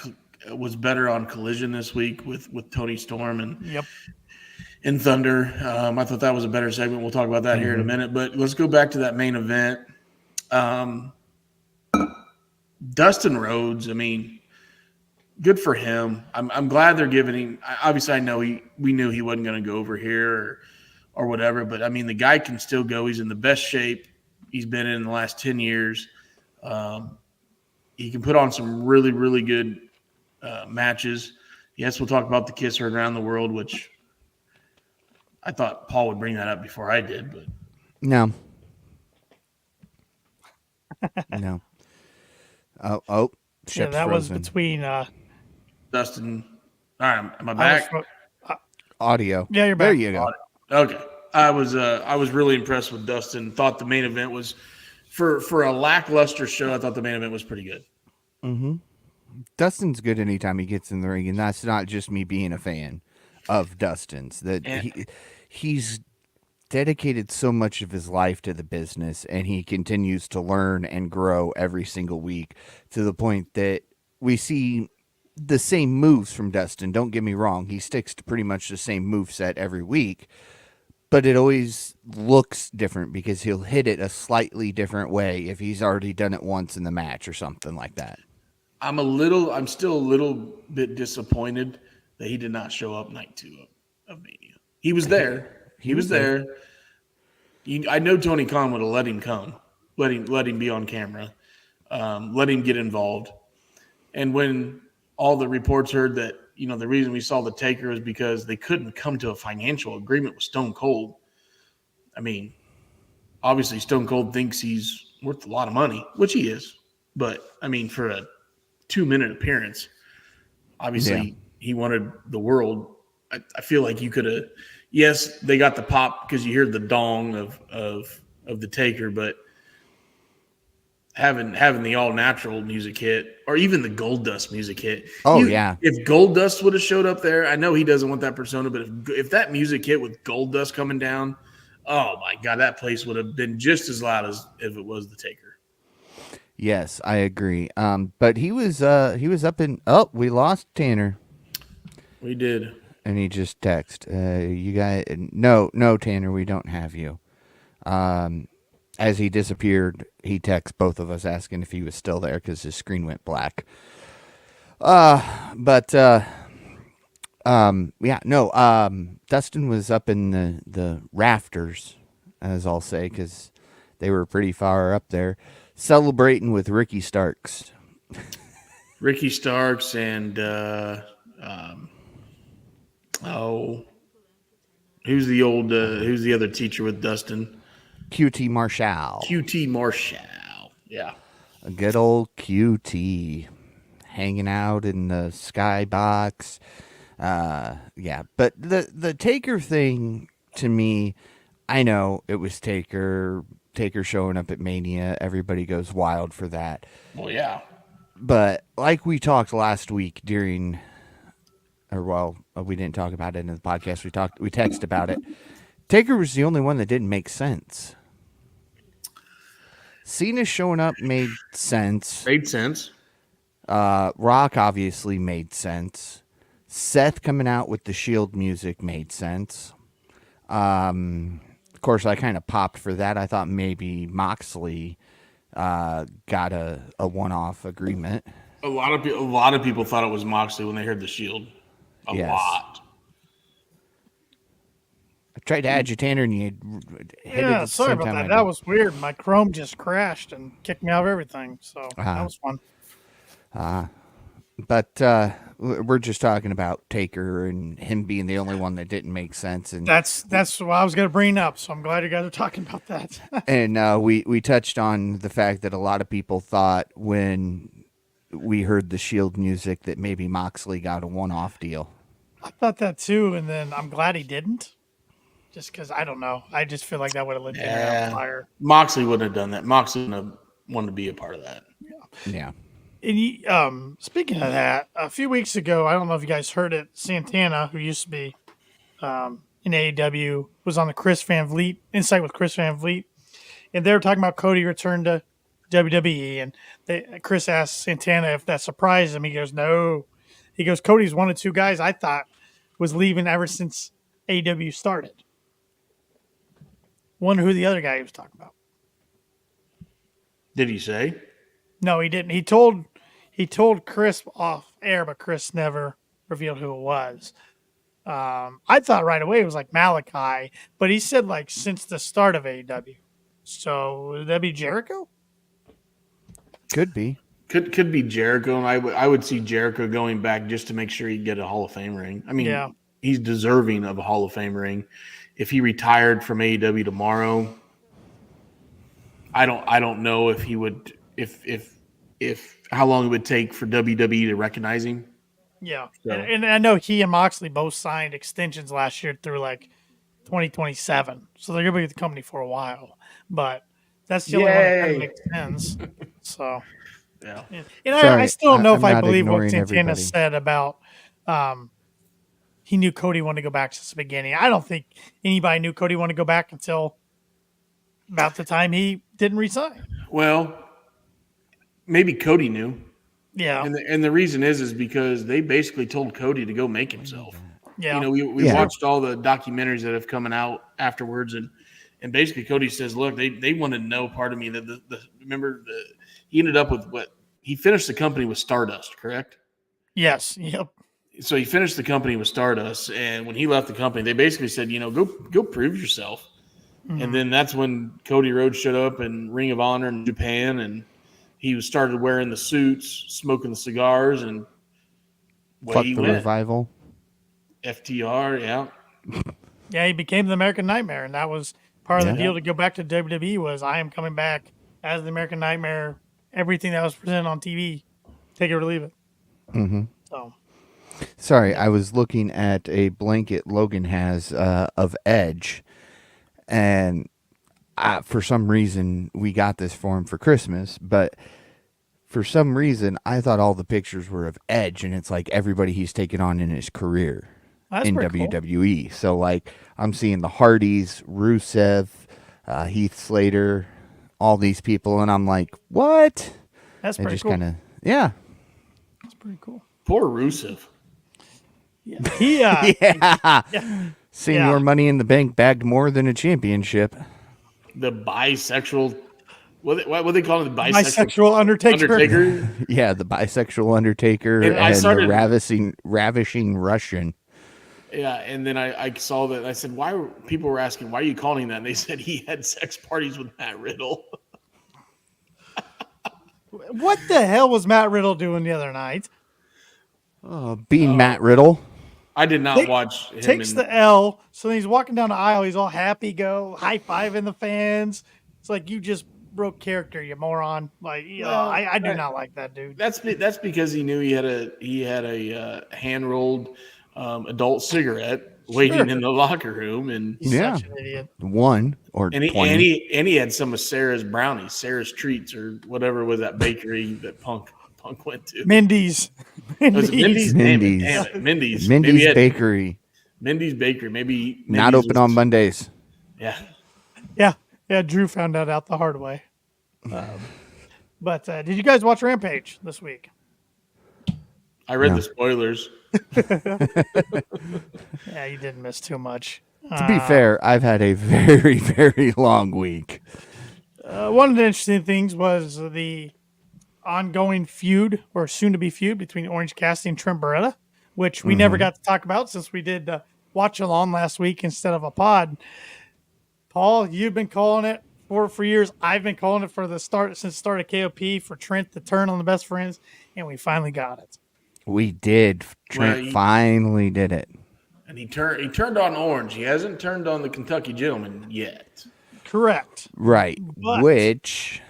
was better on Collision this week with Tony Storm Yep. and Thunder. I thought that was a better segment. We'll talk about that here in a minute. But let's go back to that main event. Dustin Rhodes, I mean, good for him. I'm glad they're giving him. Obviously, I know we knew he wasn't going to go over here or whatever. But I mean, the guy can still go. He's in the best shape he's been in the last 10 years. He can put on some really, really good matches. Yes, we'll talk about the Kiss Heard Around the World, which I thought Paul would bring that up before I did, but No. No. Oh, Yeah, ship's that was frozen. between. Dustin. All right, am I back? Audio. Yeah, you're back. There you go. Okay. I was really impressed with Dustin. Thought the main event was for a lackluster show. I thought the main event was pretty good. Mm-hmm. Dustin's good anytime he gets in the ring, and that's not just me being a fan of Dustin's. That he's dedicated so much of his life to the business, and he continues to learn and grow every single week to the point that we see the same moves from Dustin. Don't get me wrong, he sticks to pretty much the same move set every week, but it always looks different because he'll hit it a slightly different way if he's already done it once in the match or something like that. I'm still a little bit disappointed that he did not show up night 2 of Mania. He was there. He was there. I know Tony Khan would have let him come, let him be on camera, let him get involved. And when all the reports heard that, the reason we saw the Taker is because they couldn't come to a financial agreement with Stone Cold. I mean, obviously Stone Cold thinks he's worth a lot of money, which he is. But, I mean, for a 2-minute appearance, obviously he wanted the world. I feel like you could have – yes, they got the pop because you hear the dong of the Taker, but having the all-natural music hit or even the Goldust music hit. If Goldust would have showed up there, I know he doesn't want that persona, but if that music hit with Goldust coming down, oh, my God, that place would have been just as loud as if it was the Taker. Yes, I agree. But he was up in. Oh, we lost Tanner. We did, and he just texted, "You guys, no, Tanner, we don't have you." As he disappeared, he texted both of us asking if he was still there because his screen went black. Dustin was up in the rafters, as I'll say, because they were pretty far up there. Celebrating with Ricky Starks. Ricky Starks and who's the other teacher with Dustin? QT Marshall. QT Marshall. Yeah. A good old QT hanging out in the skybox. But the Taker thing to me, I know it was Taker showing up at Mania. Everybody goes wild for that. Well, yeah. But like we talked last week we didn't talk about it in the podcast. We texted about it. Taker was the only one that didn't make sense. Cena showing up made sense. Rock obviously made sense. Seth coming out with the Shield music made sense. Of course, I kind of popped for that. I thought maybe Moxley got a one-off agreement. A lot of people thought it was Moxley when they heard the Shield. A lot. I tried to add you, Tanner, and you hit it. Sorry about that. That was weird. My Chrome just crashed and kicked me out of everything. So that was fun. But we're just talking about Taker and him being the only one that didn't make sense. And That's what I was going to bring up. So I'm glad you guys are talking about that. and we touched on the fact that a lot of people thought when we heard the Shield music that maybe Moxley got a one-off deal. I thought that too, and then I'm glad he didn't. Just because I don't know, I just feel like that would have lit Daniel on fire. Moxley wouldn't have done that. Moxley wouldn't have wanted to be a part of that. Yeah. And speaking of that, a few weeks ago, I don't know if you guys heard it. Santana, who used to be in AEW, was on the Chris Van Vliet Insight with Chris Van Vliet, and they were talking about Cody return to WWE, and Chris asked Santana if that surprised him. He goes, "No." He goes, "Cody's one of two guys I thought was leaving ever since AEW started." Wonder who the other guy he was talking about. Did he say? No, he didn't. He told Chris off air, but Chris never revealed who it was. I thought right away it was like Malachi, but he said like since the start of AEW. So would that be Jericho? Could be. Could be Jericho, and I would see Jericho going back just to make sure he'd get a Hall of Fame ring. I mean, he's deserving of a Hall of Fame ring. If he retired from AEW tomorrow, I don't know if he would if how long it would take for WWE to recognize him. Yeah, So. and I know he and Moxley both signed extensions last year through like 2027, so they're gonna be with the company for a while. But that's the only one that kind of makes sense. So. Yeah. And Sorry, I still don't know if I'm I not believe what ignoring Santana everybody. said about he knew Cody wanted to go back since the beginning. I don't think anybody knew Cody wanted to go back until about the time he didn't resign. Well, maybe Cody knew. Yeah. And the reason is because they basically told Cody to go make himself. Yeah. You know, we watched all the documentaries that have coming out afterwards, and basically Cody says, look, they want to know part of me that he ended up with he finished the company with Stardust, correct? Yes. Yep. So he finished the company with Stardust, and when he left the company, they basically said, go prove yourself. Mm-hmm. And then that's when Cody Rhodes showed up in Ring of Honor in Japan, and he started wearing the suits, smoking the cigars, and Fuck the Revival. FTR, yeah. Yeah, he became the American Nightmare, and that was part of the deal to go back to WWE was I am coming back as the American Nightmare. Everything that was presented on TV, take it or leave it. Mm-hmm. So, sorry, I was looking at a blanket Logan has of Edge, and for some reason we got this for him for Christmas, but for some reason I thought all the pictures were of Edge, and it's like everybody he's taken on in his career in WWE. Cool. So like I'm seeing the Hardys, Rusev, Heath Slater, all these people, and I'm like, what? That's pretty cool. Yeah. That's pretty cool. Poor Rusev. Yeah. He, Senior Money in the Bank bagged more than a championship. The bisexual, what they call it? The bisexual Undertaker. Yeah, the bisexual Undertaker and the ravishing Russian. Yeah, and then I saw that. I said, people were asking, why are you calling him that? And they said he had sex parties with Matt Riddle. What the hell was Matt Riddle doing the other night? Being Matt Riddle. I did not watch him. Takes the L, so then he's walking down the aisle. He's all happy, high-fiving the fans. It's like, you just broke character, you moron. Like, I do not like that dude. That's because he knew he had a hand-rolled adult cigarette waiting in the locker room, and he's such an idiot. One or and he had some of Sarah's brownies, Sarah's treats, or whatever was that bakery that Punk went to. Mindy's. Mindy's Bakery. Mindy's Bakery. Maybe not open on Mondays. Yeah. Drew found that out the hard way. But did you guys watch Rampage this week? I read the spoilers. Yeah, you didn't miss too much. To be fair, I've had a very, very long week. One of the interesting things was the ongoing feud, or soon-to-be feud, between Orange Cassidy and Trent Beretta, which we never got to talk about since we did watch-along last week instead of a pod. Paul, you've been calling it for years. I've been calling it since the start of KOP for Trent to turn on the best friends, and we finally got it. We did. Trent Well, finally did it. and he turned on Orange. He hasn't turned on the Kentucky Gentleman yet. Correct. Right. But Which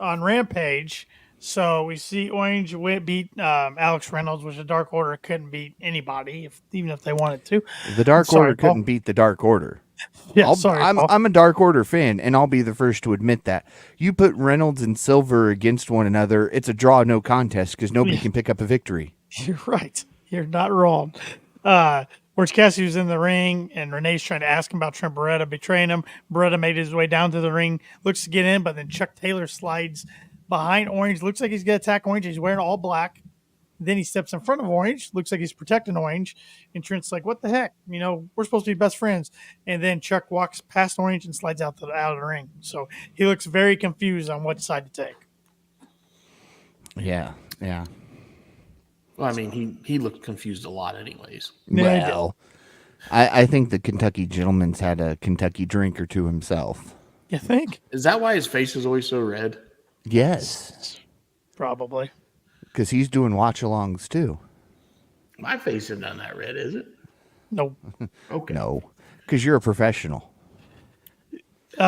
on Rampage, so we see Orange beat Alex Reynolds, which the Dark Order couldn't beat anybody, even if they wanted to. the Dark Sorry, Order Paul. couldn't beat the Dark Order. Yeah, sorry, Paul. I'm a Dark Order fan, and I'll be the first to admit that. You put Reynolds and Silver against one another, it's a draw, no contest, because nobody can pick up a victory. You're right. You're not wrong. Orange Cassidy was in the ring, and Renee's trying to ask him about Trent Beretta betraying him. Beretta made his way down to the ring, looks to get in, but then Chuck Taylor slides behind Orange. Looks like he's going to attack Orange. He's wearing all black. Then he steps in front of Orange. Looks like he's protecting Orange. And Trent's like, what the heck? You know, we're supposed to be best friends. And then Chuck walks past Orange and slides out of the ring. So he looks very confused on what side to take. Yeah. Well, I mean, he looked confused a lot, anyways. Well, I think the Kentucky Gentleman's had a Kentucky drink or two himself. You think? Is that why his face is always so red? Yes. Probably. Because he's doing watch-alongs, too. My face isn't done that red, is it? Nope. Okay. No, because you're a professional.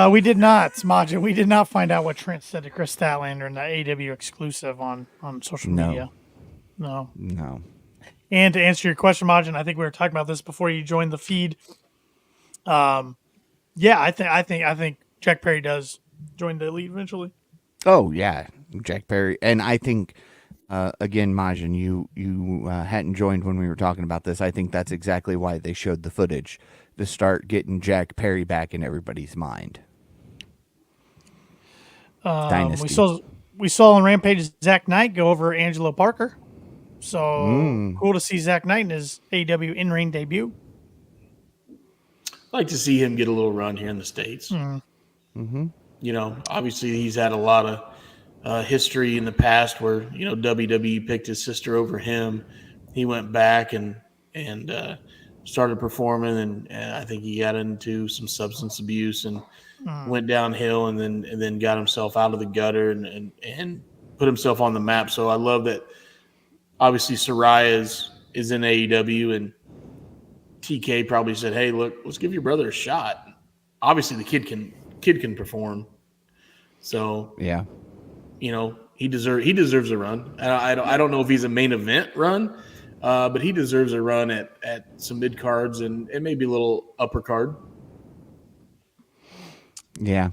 We did not, Smodgen. We did not find out what Trent said to Chris Statlander in the AEW exclusive on social media. No. And to answer your question, Majin, I think we were talking about this before you joined the feed. I think Jack Perry does join the Elite eventually. Oh yeah, Jack Perry, and I think again, Majin, you hadn't joined when we were talking about this. I think that's exactly why they showed the footage to start getting Jack Perry back in everybody's mind. Dynasty. We saw on Rampage Zach Knight go over Angelo Parker. So cool to see Zach Knight in his AEW in-ring debut. I'd like to see him get a little run here in the States. Mm-hmm. You know, obviously he's had a lot of history in the past where, you know, WWE picked his sister over him. He went back and started performing, and I think he got into some substance abuse and went downhill and then got himself out of the gutter and put himself on the map. So I love that. Obviously, Soraya is in AEW, and TK probably said, "Hey, look, let's give your brother a shot." Obviously, the kid can perform, so yeah, you know he deserves a run. I don't know if he's a main event run, but he deserves a run at some mid cards and maybe a little upper card. Yeah.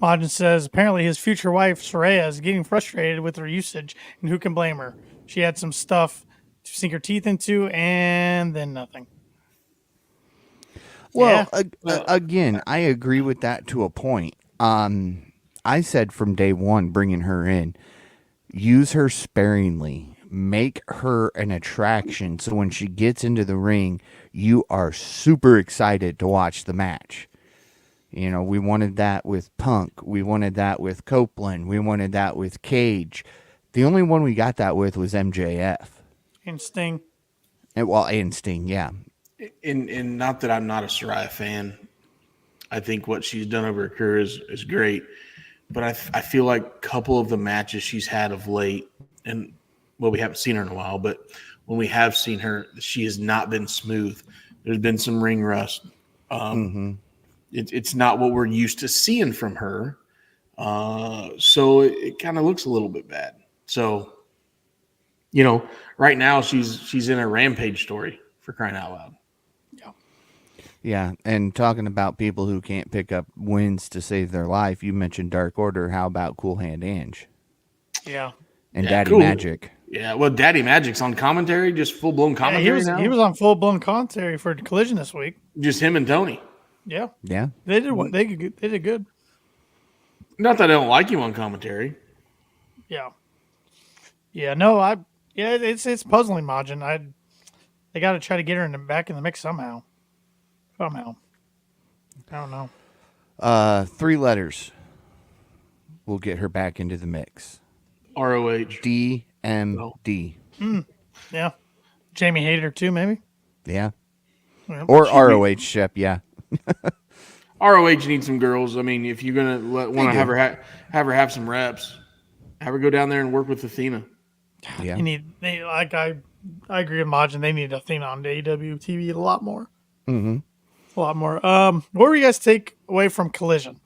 Majin says apparently his future wife Soraya is getting frustrated with her usage, and who can blame her? She had some stuff to sink her teeth into, and then nothing. Well, again, I agree with that to a point. I said from day one, bringing her in, use her sparingly, make her an attraction, so when she gets into the ring, you are super excited to watch the match. You know, we wanted that with Punk. We wanted that with Copeland. We wanted that with Cage. The only one we got that with was MJF. And Sting. And Sting, yeah. And not that I'm not a Soraya fan. I think what she's done over her career is great. But I feel like a couple of the matches she's had of late, and well, we haven't seen her in a while, but when we have seen her, she has not been smooth. There's been some ring rust. It's not what we're used to seeing from her. So it kind of looks a little bit bad. So, you know, right now she's in a Rampage story, for crying out loud. Yeah, and talking about people who can't pick up wins to save their life, you mentioned Dark Order. How about Cool Hand Ange? Yeah. And Yeah, Daddy cool. Magic. Yeah, well, Daddy Magic's on commentary, just full-blown commentary now. He was on full-blown commentary for Collision this week. Just him and Tony. Yeah. Yeah. They did good. Not that I don't like him on commentary. Yeah. Yeah, no, it's puzzling, Majin. They got to try to get her back in the mix somehow. I don't know. 3 letters will get her back into the mix. ROH. DMD. Yeah. Jamie Hayter too, maybe. Yeah. Yeah. Or ROH Shep, yeah. ROH needs some girls. I mean, if you're gonna want to have her have some reps, have her go down there and work with Athena. Yeah. I agree with Majin. They need a thing on the AEW TV a lot more. Mm-hmm. A lot more. What were you guys take away from Collision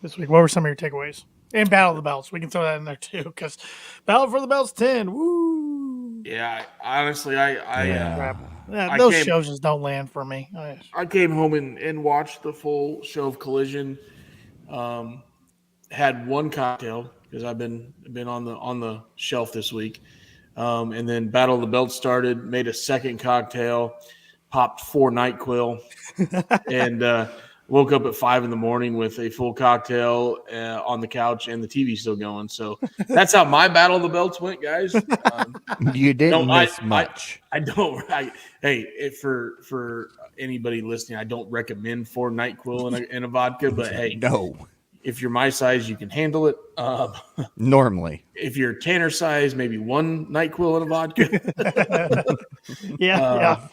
this week? What were some of your takeaways? And Battle of the Belts. We can throw that in there too, because Battle for the Belts 10. Woo! Yeah, honestly, Crap. I Those came- shows just don't land for me. I came home and watched the full show of Collision. Had one cocktail because I've been on the shelf this week, and then Battle of the Belts started. Made a second cocktail, popped 4 NyQuil, and woke up at 5 a.m. with a full cocktail on the couch and the TV still going. So that's how my Battle of the Belts went, guys. You didn't miss much. I don't. For anybody listening, I don't recommend 4 NyQuil in a vodka, but hey, No. if you're my size, you can handle it. Normally. If you're Tanner size, maybe 1 NyQuil in a vodka. Yeah.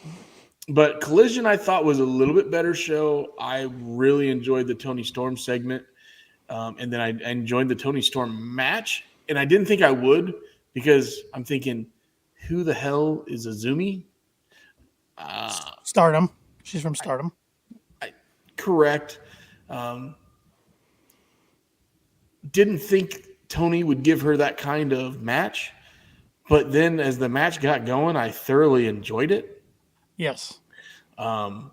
But Collision, I thought, was a little bit better show. I really enjoyed the Tony Storm segment. And then I enjoyed the Tony Storm match. And I didn't think I would because I'm thinking, who the hell is Azumi? Stardom. She's from Stardom. Correct. Didn't think Tony would give her that kind of match. But then as the match got going, I thoroughly enjoyed it. Yes. And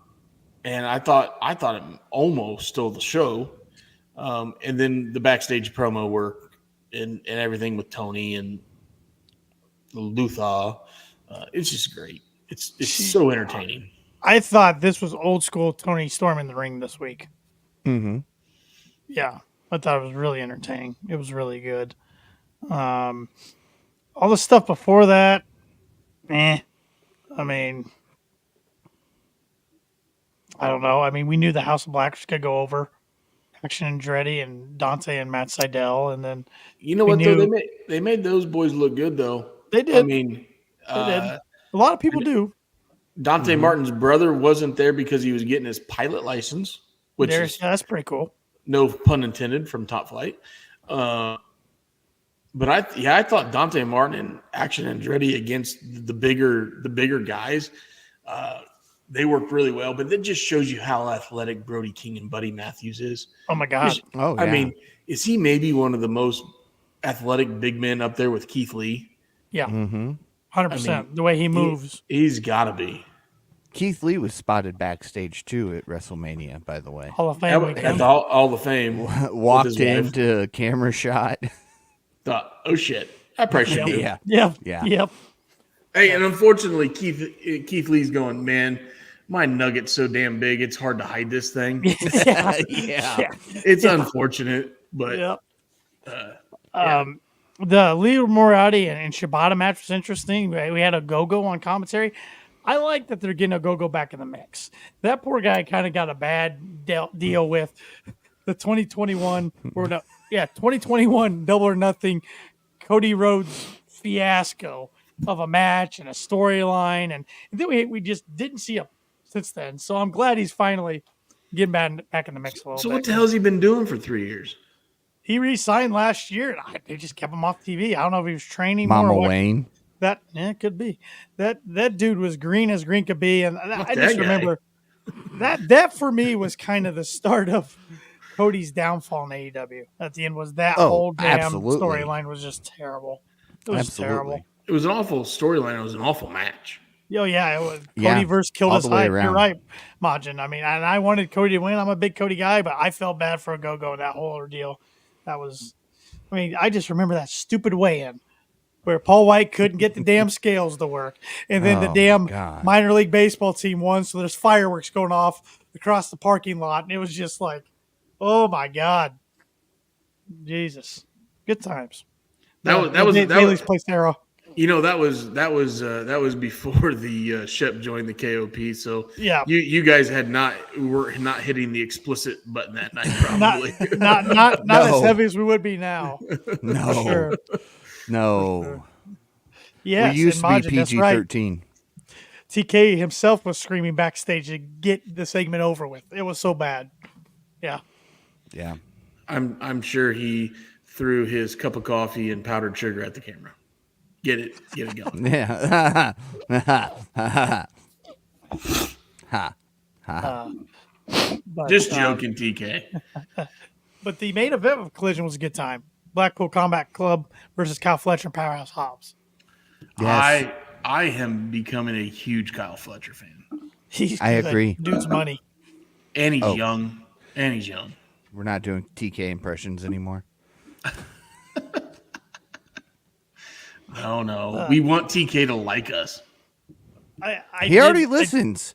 I thought it almost stole the show. And then the backstage promo work and everything with Tony and Luther, it's just great. It's so entertaining. I thought this was old school Tony Storm in the ring this week. Mm-hmm. Yeah. I thought it was really entertaining. It was really good. All the stuff before that, I mean, I don't know. I mean, we knew the House of Black was going to go over. Action Andretti and Dante and Matt Sydal, and then you know what though, they made those boys look good though. They did. I mean, they did. A lot of people do. Dante Martin's brother wasn't there because he was getting his pilot license, which is that's pretty cool. No pun intended from Top Flight. But I thought Dante Martin and Action Andretti against the bigger guys, they worked really well. But that just shows you how athletic Brody King and Buddy Matthews is. Oh my God! Oh, yeah. I mean, is he maybe one of the most athletic big men up there with Keith Lee? Yeah, 100%. The way he moves, He's got to be. Keith Lee was spotted backstage too at WrestleMania, by the way. Hall of Fame At weekend. the Hall of Fame. Walked into a camera shot. Thought, oh shit, I probably should do. Yeah. Yep. Hey, and unfortunately, Keith Lee's going, man, my nugget's so damn big, it's hard to hide this thing. Yeah. It's unfortunate, but Yep. The Leo Moriarty and Shibata match was interesting. We had a Go-Go on commentary. I like that they're getting a Go-Go back in the mix. That poor guy kind of got a bad deal with the 2021 Double or Nothing Cody Rhodes fiasco of a match and a storyline, and then we just didn't see him since then. So I'm glad he's finally getting back in the mix a little bit. So what the hell has he been doing for 3 years? He re-signed last year. And they just kept him off TV. I don't know if he was training Mama more or what. Wayne. It could be. That dude was green as green could be, and I that just guy. remember that for me was kind of the start of Cody's downfall in AEW. At the end was that whole damn absolutely. storyline was just terrible. It was terrible. It was an awful storyline. It was an awful match. Oh yeah, it was Yeah, Cody versus Killed all His the way Hype. around. You're right, Majin. I mean, and I wanted Cody to win. I'm a big Cody guy, but I felt bad for a Go-Go in that whole ordeal. That was, I mean, I just remember that stupid weigh-in where Paul White couldn't get the damn scales to work, and then the Oh, damn my God. minor league baseball team won. So there's fireworks going off across the parking lot, and it was just like, oh my God, Jesus, good times. That was Bailey's place era. You know, that was before the Shep joined the KOP. So Yeah. you guys were not hitting the explicit button that night, probably. Not No. as heavy as we would be now. No. For sure. No. Yes, we used to and be Majin, that's right. PG-13. TK himself was screaming backstage to get the segment over with. It was so bad. Yeah. Yeah. I'm sure he threw his cup of coffee and powdered sugar at the camera. Get it going. Yeah. But, Just joking, TK. But the main event of Collision was a good time. Blackpool Combat Club versus Kyle Fletcher and Powerhouse Hobbs. Yes. I am becoming a huge Kyle Fletcher fan. I agree. Dude's money. And he's Oh. young. We're not doing TK impressions anymore. No. We want TK to like us. He already listens.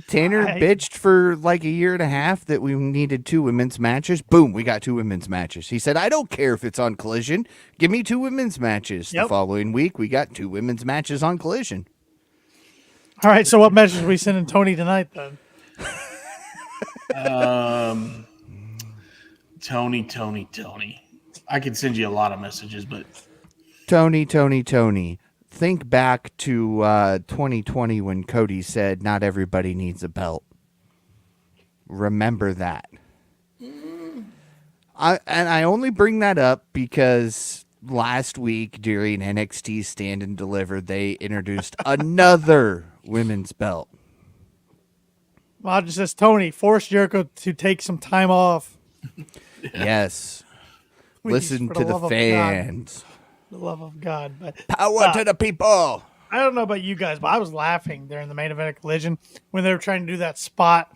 Tanner bitched for like a year and a half that we needed 2 women's matches. Boom, we got 2 women's matches. He said, I don't care if it's on Collision. Give me 2 women's matches. Yep. The following week, we got 2 women's matches on Collision. All right, so what message are we sending Tony tonight then? Tony. I could send you a lot of messages, but Tony. Think back to 2020 when Cody said, not everybody needs a belt. Remember that. I only bring that up because last week during NXT Stand and Deliver, they introduced another women's belt. Roger says, Tony, force Jericho to take some time off. Yes. Please, Listen for to the love of fans. God. The love of God. But Power to the people. I don't know about you guys, but I was laughing during the main event of Collision when they were trying to do that spot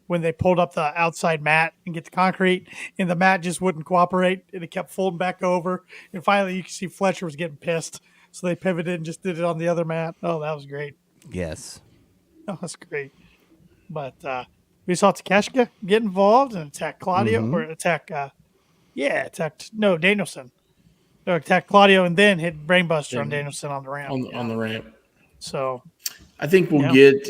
when they pulled up the outside mat and get the concrete, and the mat just wouldn't cooperate, and it kept folding back over. And finally, you could see Fletcher was getting pissed, so they pivoted and just did it on the other mat. Oh, that was great. Yes. That was great. But we saw Takeshita get involved and attack Claudio, or attack Danielson. Or attack Claudio and then hit Brainbuster on Danielson on the ramp. on the ramp. So I think we'll get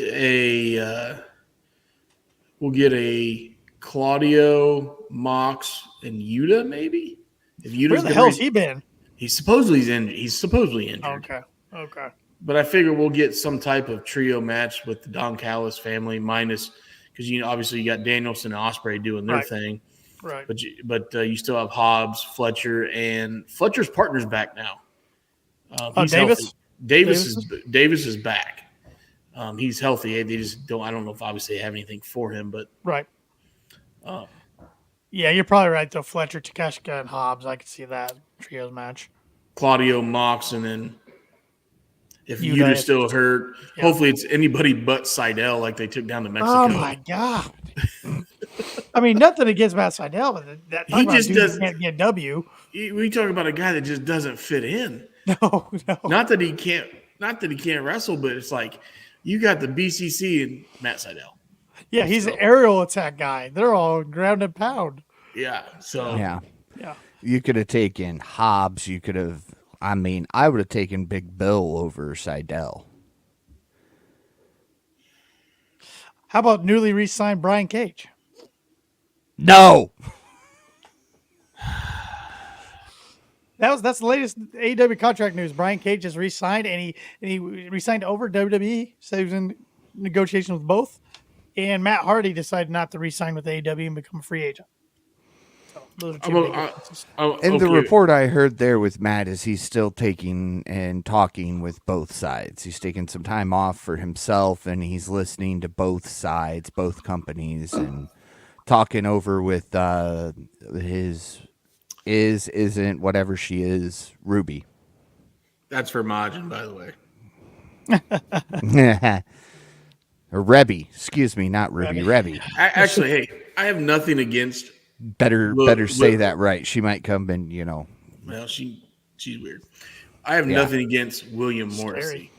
a Claudio, Mox, and Yuta maybe. If Yuta's where the hell has he been? He's supposedly injured. Okay. But I figure we'll get some type of trio match with the Don Callis family, minus because obviously you got Danielson and Ospreay doing their thing. Right. But you still have Hobbs, Fletcher, and Fletcher's partner's back now. He's Davis? healthy. Davis is back. He's healthy. They just don't. I don't know if obviously they have anything for him, but Right. Yeah, you're probably right though. Fletcher, Takeshita, and Hobbs. I could see that trios match. Claudio, Mox, and then if Yuta Yuta's still hurt, Yeah. hopefully it's anybody but Seidel, like they took down to Mexico. Oh my God. I mean, nothing against Matt Seidel, but that He just doesn't- can't get W. We talk about a guy that just doesn't fit in. No. Not that he can't wrestle, but it's like you got the BCC and Matt Seidel. Yeah, he's an aerial attack guy. They're all ground and pound. Yeah. So Yeah. Yeah. You could have taken Hobbs. You could have, I would have taken Big Bill over Seidel. How about newly re-signed Brian Cage? No. That's the latest AEW contract news. Brian Cage has re-signed, and he re-signed over WWE. So he was in negotiations with both. And Matt Hardy decided not to re-sign with AEW and become a free agent. So those are two big differences. And the report I heard there with Matt is he's still taking and talking with both sides. He's taking some time off for himself, and he's listening to both sides, both companies, and talking over with his isn't whatever she is, Ruby. that's for Majin, by the way. Or Rebby, excuse me, not Ruby, Rebby. Actually, hey, I have nothing against. Better say that right. She might come and Well, she's weird. I have nothing against William Morrissey.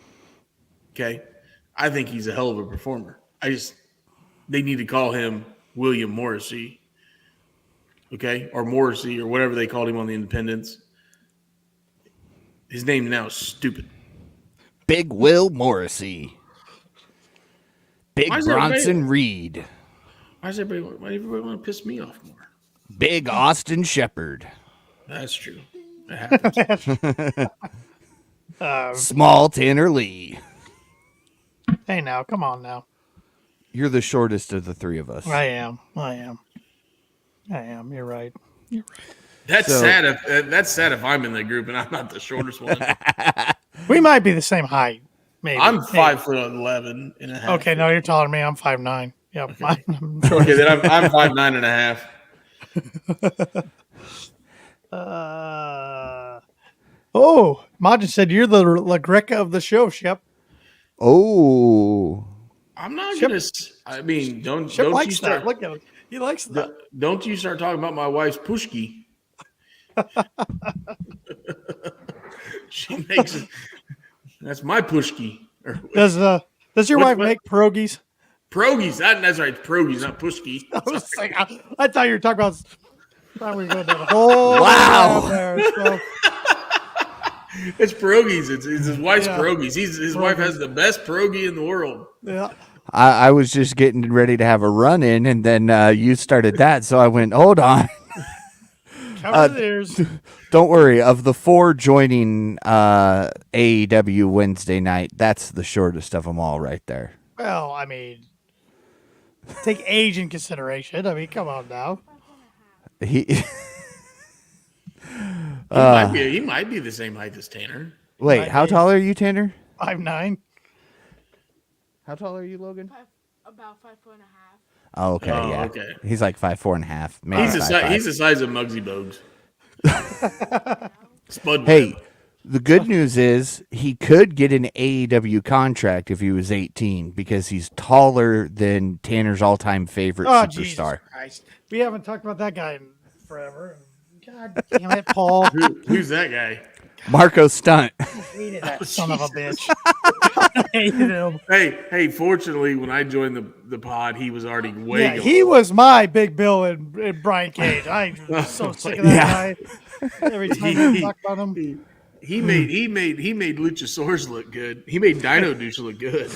Okay, I think he's a hell of a performer. They need to call him William Morrissey. Okay, or Morrissey, or whatever they called him on the Independents. His name now is stupid. Big Will Morrissey. Big Why is Bronson Reed. Why everybody want to piss me off more? Big Austin Shepherd. That's true. That happens. Small Tanner Lee. Hey, now, come on now. You're the shortest of the three of us. I am. You're right. That's sad. That's sad if I'm in the group and I'm not the shortest one. We might be the same height. Maybe. I'm 5'11" and a half. Okay, no, you're taller than me. I'm 5'9". Yep. Okay, okay then I'm 5'9" and a half. Majin said you're the La Greca of the show, Shep. Oh. I'm not gonna. I mean, don't Shep you likes start. that. Look at him. He likes that. Don't you start talking about my wife's pushki. She makes it. That's my pushki. Does your wife make pierogies? Pierogies. That's right. Pierogies, not pushki. I thought you were talking about. I thought we were going down the whole Wow. there, so. It's pierogies. It's his wife's pierogies. His wife has the best pierogi in the world. Yeah. I was just getting ready to have a run in, and then you started that, so I went, hold on. Cover the ears. Don't worry. Of the 4 joining AEW Wednesday night, that's the shortest of them all right there. Well, I mean, take age in consideration. I mean, come on now. He might be the same height as Tanner. Wait, how tall are you, Tanner? 5'9". How tall are you, Logan? About 5'4.5". Oh, okay, Oh, yeah. okay. He's like 5'4.5". Maybe He's 5'5". the size of Muggsy Bogues. Spud. Hey, the good news is he could get an AEW contract if he was 18 because he's taller than Tanner's all-time favorite Oh, Jesus superstar. Christ. We haven't talked about that guy in forever. God damn it, Paul. Who's that guy? Marco Stunt. I hated that son of a bitch. I hated him. Hey, fortunately, when I joined the pod, he was already way Yeah, gone. he was my Big Bill and Brian Cage. I was so sick of that guy. Every time we talk about him. He made Luchasaurus look good. He made Dino Douche look good.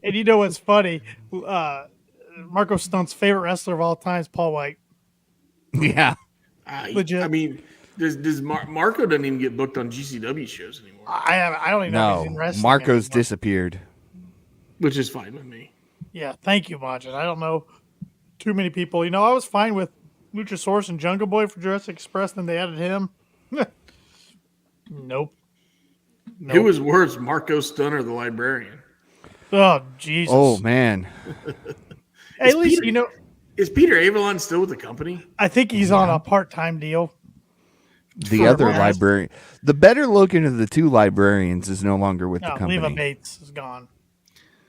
And you know what's funny? Marco Stunt's favorite wrestler of all time is Paul White. Yeah. Legit. I mean, does Marco doesn't even get booked on GCW shows anymore, I don't even know if he's in No, wrestling Marco's anymore. disappeared. which is fine with me. Yeah, thank you, Majin. I don't know too many people. You know, I was fine with Luchasaurus and Jungle Boy for Jurassic Express, then they added him. Nope. Who was worse, Marco Stunt or the Librarian? Oh, Jesus. Oh, man. Hey, at least, you know, Is Peter Avalon still with the company? I think he's on a part-time deal. The other librarian. The better looking of the 2 librarians is no longer with the No, company. Leva Bates is gone.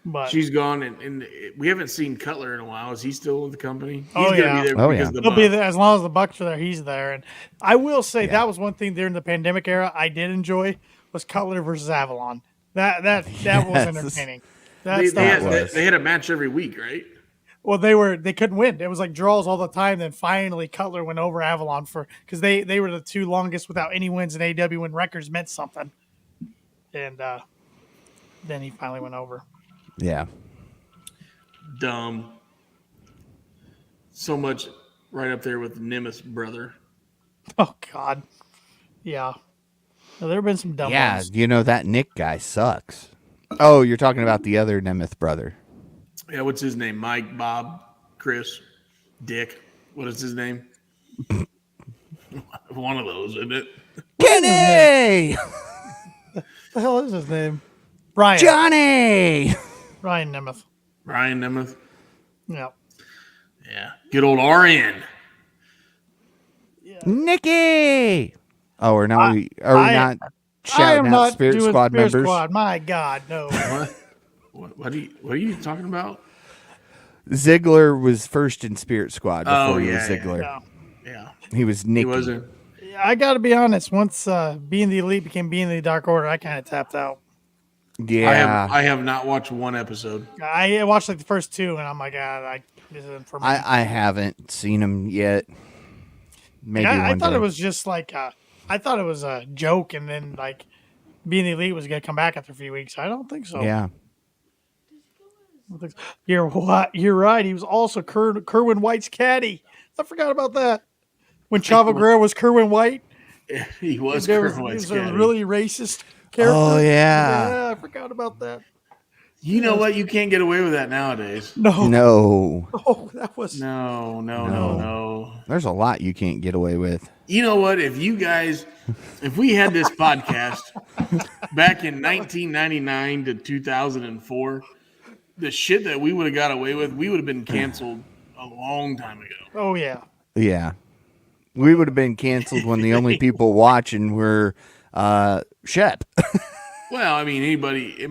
But She's gone, and we haven't seen Cutler in a while. Is he still with the company? He's Oh, gonna yeah. be there Oh, because yeah. of the he'll be Bucks. there as long as the Bucks are there. He's there, and I will say that was one thing during the pandemic era I did enjoy was Cutler versus Avalon. That was Yes. entertaining. They That they had a match every week, right? well, they couldn't win. It was like draws all the time. Then finally, Cutler went over Avalon because they were the 2 longest without any wins in AEW when records meant something. And then he finally went over. Yeah. Dumb. So much right up there with Nemeth's brother. Oh God, yeah. No, there have been some dumb Yeah, ones. you know, that Nick guy sucks. Oh, you're talking about the other Nemeth brother. Yeah, what's his name? Mike, Bob, Chris, Dick. What is his name? One of those, isn't it? Kenny! What the hell is his name? Brian. Johnny! Ryan Nemeth. Ryan Nemeth. Yeah. Yeah. Good old RN. Nicky! Oh, are we not I shouting am out not Spirit doing Squad Spirit members? Squad. My God, no. What are you talking about? Ziggler was first in Spirit Squad before Oh, he was yeah, Ziggler. Yeah. Yeah. He was Nicky. He wasn't. I got to be honest. Once being the Elite became being the Dark Order, I kind of tapped out. Yeah. I have not watched one episode. I watched like the first 2, and I'm like, this isn't for me. I haven't seen him yet. Maybe I one thought day. it was just like I thought it was a joke, and then like being the Elite was gonna come back after a few weeks. I don't think so. Yeah. I don't think so. You're what? You're right. He was also Kerwin White's caddy. I forgot about that. When Chavo Guerrero was Kerwin White, He was there was, Kerwin White's he was a caddy. really racist character. Oh, yeah. Yeah, I forgot about that. You know what? You can't get away with that nowadays. No, No. oh, that was No. There's a lot you can't get away with. You know what? If we had this podcast back in 1999 to 2004, the shit that we would have got away with, we would have been canceled a long time ago. Oh yeah. Yeah. We would have been canceled when the only people watching were Shep. Well, I mean, anybody. I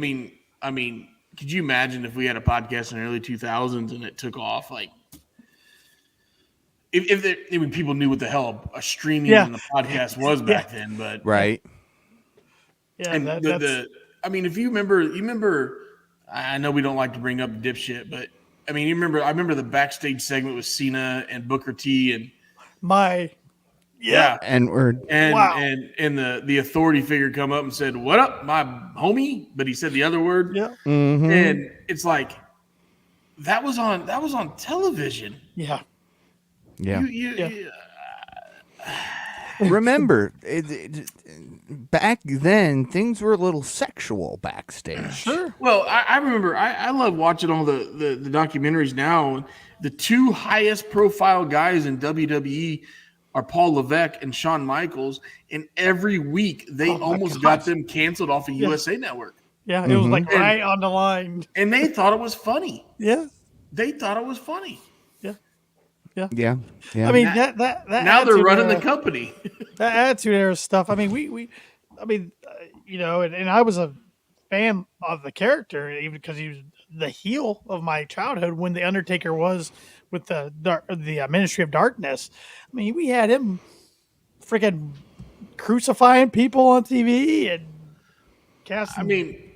mean, could you imagine if we had a podcast in the early 2000s and it took off? Like, if people knew what the hell a streaming and a podcast was back then, but Right. Yeah. and I mean, if you remember. I know we don't like to bring up dipshit, but I mean, I remember the backstage segment with Cena and Booker T and And we're and the authority figure come up and said, "What up, my homie?" But he said the other word. Yeah. And it's like that was on television. Yeah. Yeah. You, Remember, back then things were a little sexual backstage. Sure. Well, I remember I love watching all the documentaries now. The two highest profile guys in WWE are Paul Levesque and Shawn Michaels, and every week they almost got them canceled off of USA Network. Yeah, it was like right on the line. And they thought it was funny. Yeah. They thought it was funny. Yeah. I mean that Now they're running the company. That Attitude Era stuff. I mean, you know, and I was a fan of the character even because he was the heel of my childhood when the Undertaker was with the Ministry of Darkness. I mean, we had him freaking crucifying people on TV and casting. I mean,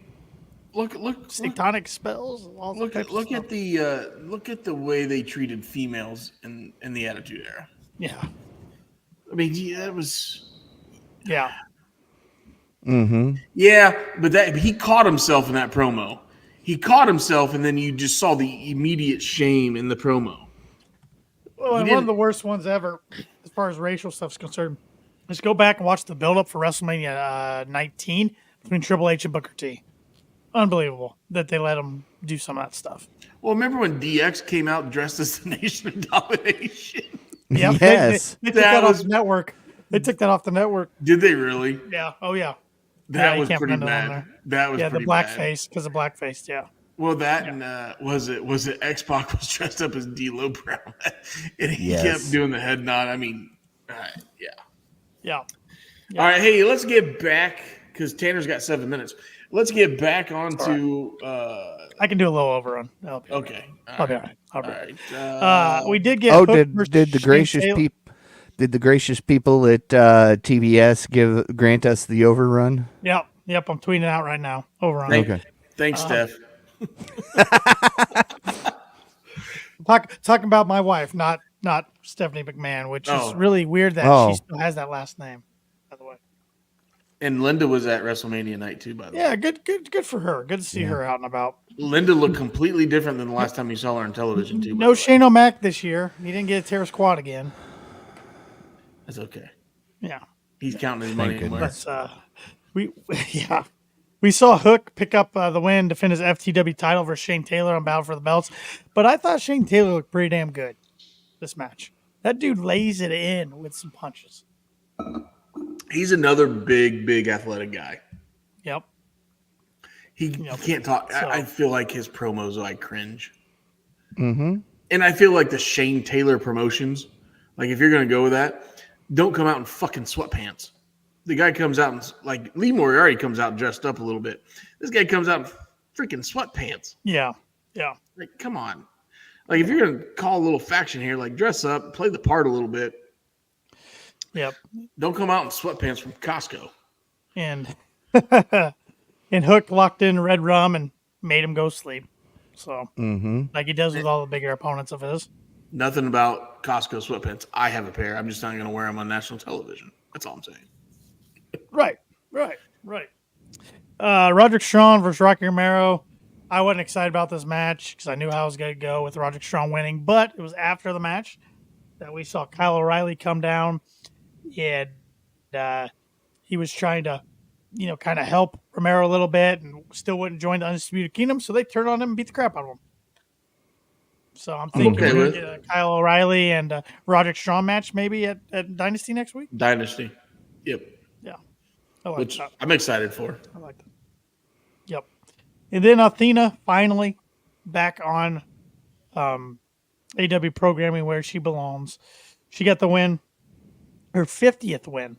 look satanic spells. Look at the way they treated females in the Attitude Era. Yeah. I mean, that was. Yeah. Mm-hmm. Yeah, but he caught himself in that promo. He caught himself, and then you just saw the immediate shame in the promo. Well, and one of the worst ones ever, as far as racial stuff is concerned, is go back and watch the build-up for WrestleMania 19 between Triple H and Booker T. Unbelievable that they let him do some of that stuff. Well, remember when DX came out dressed as the Nation of Domination? Yep, Yes. they took that off the network. They took that off the network. Did they really? Yeah. Oh, yeah. That you was can't pretty find it on bad. there. That was the pretty blackface because of blackface. Yeah. Well, that and was it X-Pac was dressed up as D'Lo Brown, and he kept doing the head nod. I mean, Yeah. All right, hey, let's get back because Tanner's got 7 minutes. Let's get back onto. I can do a little overrun. Okay. I'll be all right. All right. We did get. Did the gracious people? Did the gracious people at TBS grant us the overrun? Yep. I'm tweeting out right now. Overrun. Okay. Thanks, Steph. Talking about my wife, not Stephanie McMahon, which is really weird that she still has that last name. By the way. And Linda was at WrestleMania night too, by the way. Yeah, good for her. Good to see her out and about. Linda looked completely different than the last time you saw her on television too. No Shane O'Mac this year. He didn't get a tear squad again. That's okay. Yeah. He's counting his money anywhere. But we saw Hook pick up the win, defend his FTW title versus Shane Taylor on Battle for the Belts. But I thought Shane Taylor looked pretty damn good this match. That dude lays it in with some punches. He's another big athletic guy. Yep. He can't talk. So, I feel like his promos are cringe. Mm-hmm. And I feel like the Shane Taylor promotions, like if you're going to go with that, don't come out in fucking sweatpants. The guy comes out and like Lee Moriarty comes out dressed up a little bit. This guy comes out in freaking sweatpants. Yeah. Like, come on. Like if you're going to call a little faction here, like dress up, play the part a little bit. Yep. Don't come out in sweatpants from Costco. And Hook locked in red rum and made him go sleep. So like he does with all the bigger opponents of his. Nothing about Costco sweatpants. I have a pair. I'm just not going to wear them on national television. That's all I'm saying. Right. Roderick Strong versus Rocky Romero. I wasn't excited about this match because I knew how I was going to go with Roderick Strong winning, but it was after the match that we saw Kyle O'Reilly come down, and he was trying to, kind of help Romero a little bit, and still wouldn't join the Undisputed Kingdom, so they turned on him and beat the crap out of him. So I'm thinking okay we're with going to get a Kyle O'Reilly and Roderick Strong match maybe at Dynasty next week. Dynasty. Yep. Yeah, I like Which that. I'm excited for. I like that. Yep. And then Athena finally back on AW programming where she belongs. She got the win, her 50th win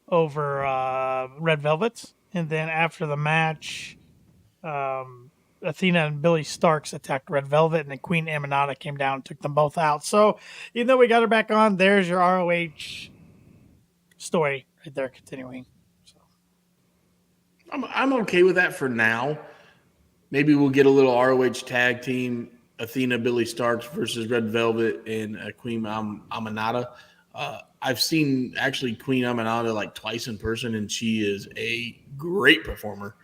over Red Velvets. And then after the match, Athena and Billy Starks attacked Red Velvet, and then Queen Aminata came down and took them both out. So even though we got her back on, there's your ROH story right there continuing. So I'm okay with that for now. Maybe we'll get a little ROH tag team: Athena, Billy Starks versus Red Velvet and Queen Aminata. I've seen actually Queen Aminata like twice in person, and she is a great performer.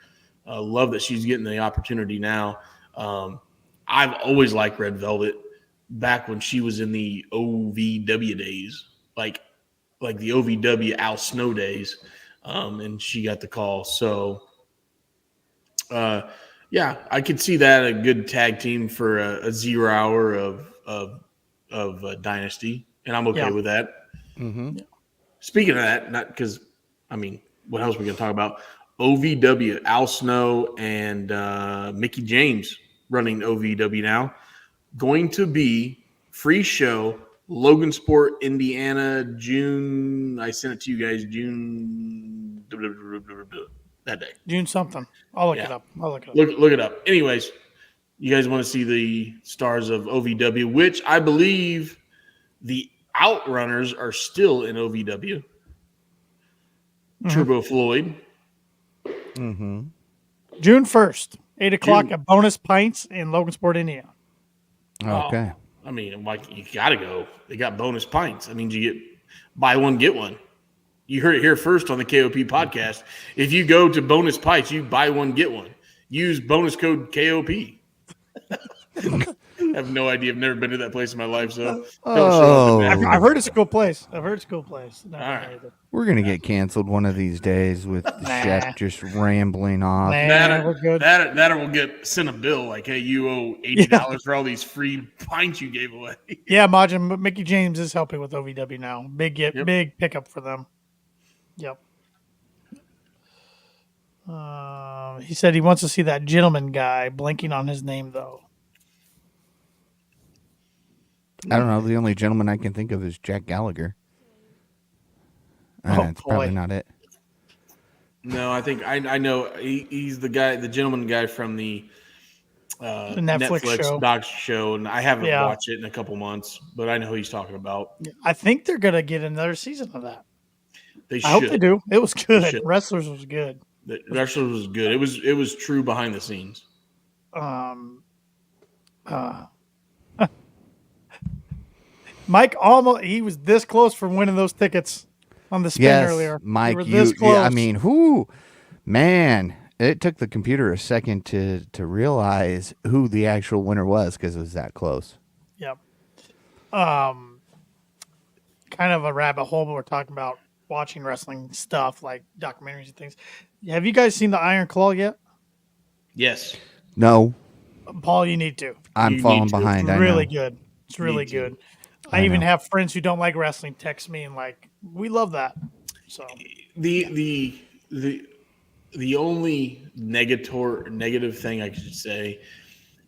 Love that she's getting the opportunity now. I've always liked Red Velvet back when she was in the OVW days, like the OVW Al Snow days, and she got the call. So, yeah, I could see that a good tag team for a 0 hour of Dynasty, and I'm okay with that. Mm-hmm. Yeah. Speaking of that, not because what else are we going to talk about? OVW, Al Snow and Mickey James running OVW now. Going to be free show, Logansport, Indiana, June. I sent it to you guys, June that day. June something. I'll look it up. Look it up. Anyways, you guys want to see the stars of OVW, which I believe the Outrunners are still in OVW. Mm-hmm. Turbo Floyd. Mm-hmm. June 1st, 8 o'clock at Bonus Pints in Logansport, Indiana. Okay. I mean, like, you got to go. They got bonus pints. That means you get buy one, get one. You heard it here first on the KOP podcast. If you go to Bonus Pints, you buy one, get one. Use bonus code KOP. I have no idea. I've never been to that place in my life, so don't show up. I've heard it's a cool place. All right. We're going to get canceled one of these days with Chef just rambling off. We're good. That or we'll get sent a bill like, hey, you owe $80 for all these free pints you gave away. Yeah, Majin, Mickey James is helping with OVW now. Big pickup for them. Yep. He said he wants to see that gentleman guy, blanking on his name though. I don't know. The only gentleman I can think of is Jack Gallagher. That's probably not it. No, I think I know he's the guy, the gentleman guy from the Netflix doc show, and I haven't watched it in a couple months, but I know who he's talking about. I think they're gonna get another season of that. They should. I hope they do. It was good. Wrestlers was good. The Wrestlers was good. It was true behind the scenes. Mike he was this close from winning those tickets on the spin earlier. Mike, I mean, man, it took the computer a second to realize who the actual winner was because it was that close. Yep. Kind of a rabbit hole, but we're talking about watching wrestling stuff like documentaries and things. Have you guys seen the Iron Claw yet? Yes. No. Paul, you need to. I'm falling behind. It's really good. It's really good. I even have friends who don't like wrestling text me and like, we love that. So the only negative thing I should say,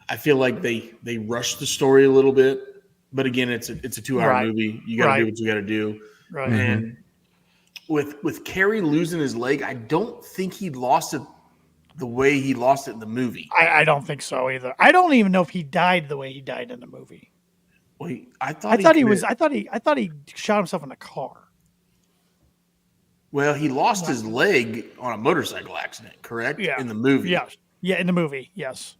I feel like they rushed the story a little bit, but again, it's a 2-hour movie. You got to do what you got to do. Right. And with Kerry losing his leg, I don't think he lost it the way he lost it in the movie. I don't think so either. I don't even know if he died the way he died in the movie. Wait, I thought he shot himself in the car. Well, he lost his leg on a motorcycle accident, correct? Yeah. In the movie. Yeah, in the movie, yes.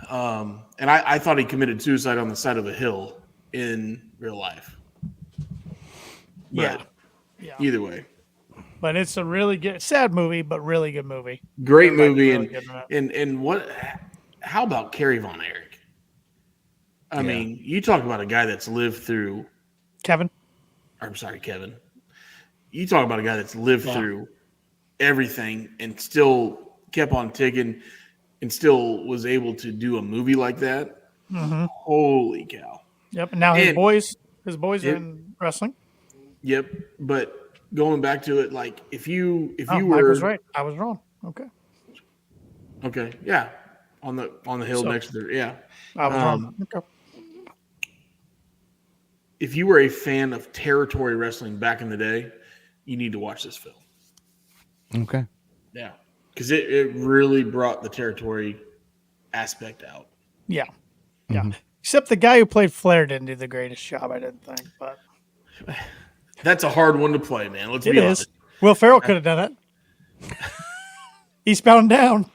And I thought he committed suicide on the side of a hill in real life. But yeah. Either way. But it's a really good, sad movie, but really good movie. Great movie. And what? How about Kerry Von Erich? I mean, you talk about a guy that's lived through Kevin. You talk about a guy that's lived through everything and still kept on ticking and still was able to do a movie like that. Holy cow! Yep. And now his And- boys are Yep. in wrestling. Yep. But going back to it, like if you Mike were was right. I was wrong. Okay. okay, yeah, on the hill So- next to there, yeah. I was wrong. Okay. If you were a fan of territory wrestling back in the day, you need to watch this film. Okay. Yeah, because it really brought the territory aspect out. Yeah. Yeah. Except the guy who played Flair didn't do the greatest job, I didn't think. But That's a hard one to play, man. Let's it be is. honest. Will Ferrell could have done it. Eastbound and Down.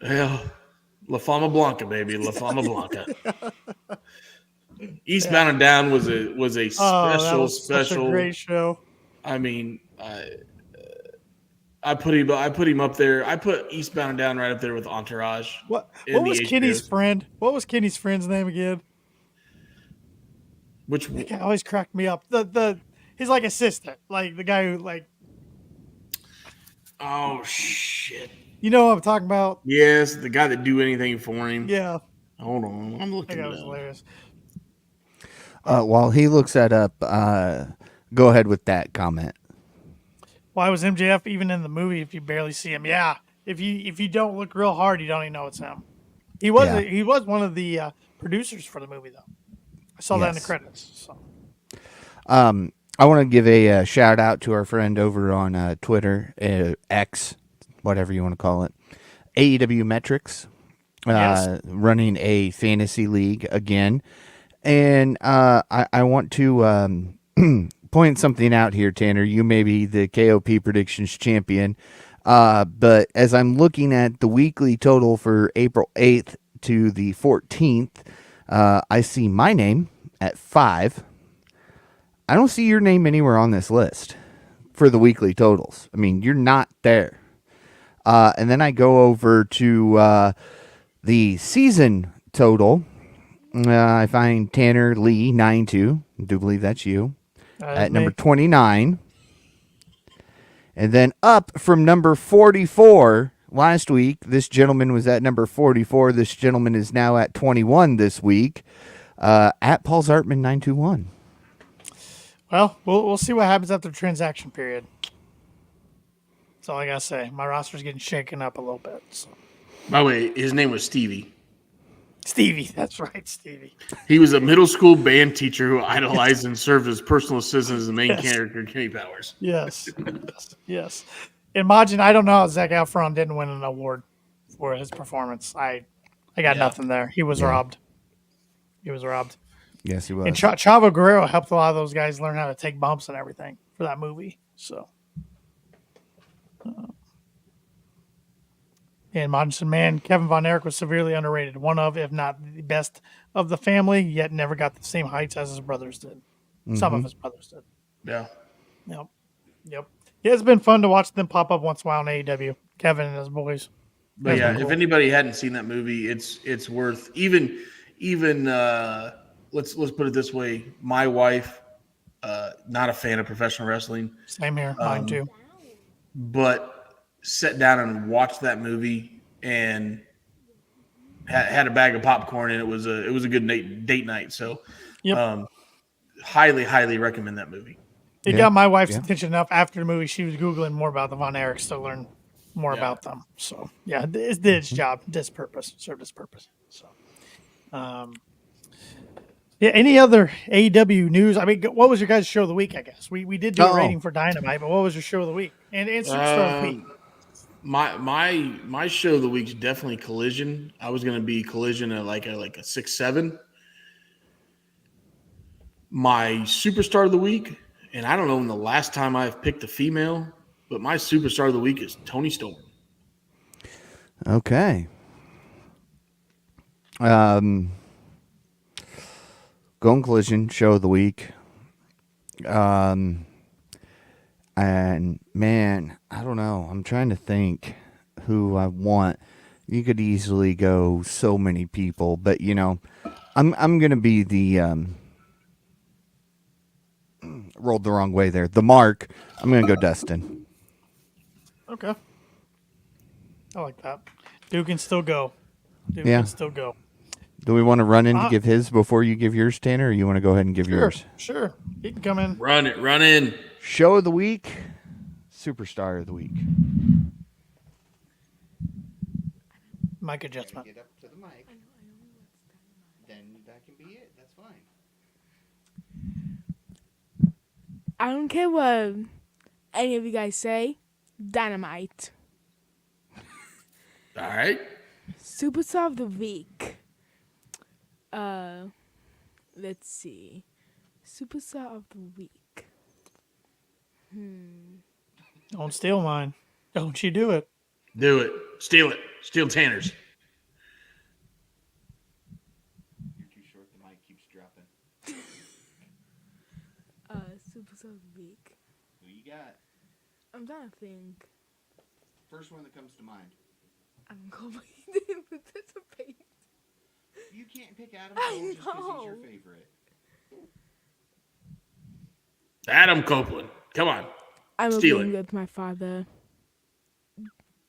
Well, La Fama Blanca, baby, La Fama Blanca. Eastbound and Down was a That special was such a great show. I mean, I put him up there. I put Eastbound and Down right up there with Entourage. What in was the Kenny's HBOs. friend? What was Kenny's friend's name again? Which That guy always cracked me up. He's like assistant, like the guy who like oh shit. you know what I'm talking about. Yes, the guy that do anything for him. Yeah, Hold on, I'm that looking guy it was up. hilarious. While he looks that up, go ahead with that comment. Why was MJF even in the movie if you barely see him? Yeah, if you don't look real hard, you don't even know it's him. He was Yeah. he was one of the producers for the movie though. I saw that in the Yes. credits. So. I want to give a shout out to our friend over on Twitter, X, whatever you want to call it, AEW Metrics, Yes. running a fantasy league again. And I want to point something out here, Tanner. You may be the KOP predictions champion. But as I'm looking at the weekly total for April 8th to the 14th, I see my name at 5. I don't see your name anywhere on this list for the weekly totals. I mean, you're not there. And then I go over to the season total. I find Tanner Lee 9-2. I do believe that's you. At number 29. And then up from number 44 last week. This gentleman was at number 44. This gentleman is now at 21 this week. At Paul Zartman 921. Well, we'll see what happens after the transaction period. That's all I gotta say. My roster's getting shaken up a little bit. So. By the way, his name was Stevie. Stevie, that's right, Stevie. He was a middle school band teacher who idolized and served as personal assistant as the main Yes. character, Kenny Powers. Yes, yes. Imagine, I don't know how Zac Efron didn't win an award for his performance. I got nothing there. He was robbed. He was robbed. Yes, he was. And Chavo Guerrero helped a lot of those guys learn how to take bumps and everything for that movie. So, and Modern Man, Kevin Von Erich was severely underrated. One of, if not the best of the family, yet never got the same heights as his brothers did. Some of his brothers did. Yeah. Yep. Yeah, it's been fun to watch them pop up once in a while in AEW. Kevin and his boys. But That's yeah, been cool. if anybody hadn't seen that movie, it's worth even let's put it this way. My wife, not a fan of professional wrestling, Same here, mine too. but sat down and watched that movie and had a bag of popcorn, and it was a good date night. So, Yep. highly recommend that movie. It Yeah. got my wife's Yeah. attention enough after the movie. She was Googling more about the Von Erichs to learn more about them. So, yeah, it did its job, did its purpose, served its purpose. So, yeah, any other AEW news? I mean, what was your guys' show of the week, I guess? We did do a rating for Dynamite, but what was your show of the week? And Superstar of the week. My show of the week is definitely Collision. I was going to be Collision at like a 6-7. My superstar of the week, and I don't know when the last time I've picked a female, but my superstar of the week is Toni Storm. Okay. Going Collision, show of the week. And man, I don't know. I'm trying to think who I want. You could easily go so many people, but you know, I'm gonna be the rolled the wrong way there. The mark. I'm gonna go Dustin. Okay. I like that. Duke can still go. Duke Yeah. can still go. Do we want to run in to give his before you give yours, Tanner, or you want to go ahead and give yours? Sure. He can come in. Run in. Show of the week, superstar of the week. Mic adjustment. Get up to the mic. Then that can be it. That's fine. I don't care what any of you guys say. Dynamite. All right. Superstar of the week. Let's see. Superstar of the week. Don't steal mine. Don't you do it. Do it. Steal it. Steal Tanner's. You're too short. The mic keeps dropping. Superstar of the week. Who you got? I'm trying to think. First one that comes to mind. I'm going with this face. You can't pick Adam I Cole just because he's your know. favorite. Adam Copeland. Come on. I'm Steal agreeing it. with my father.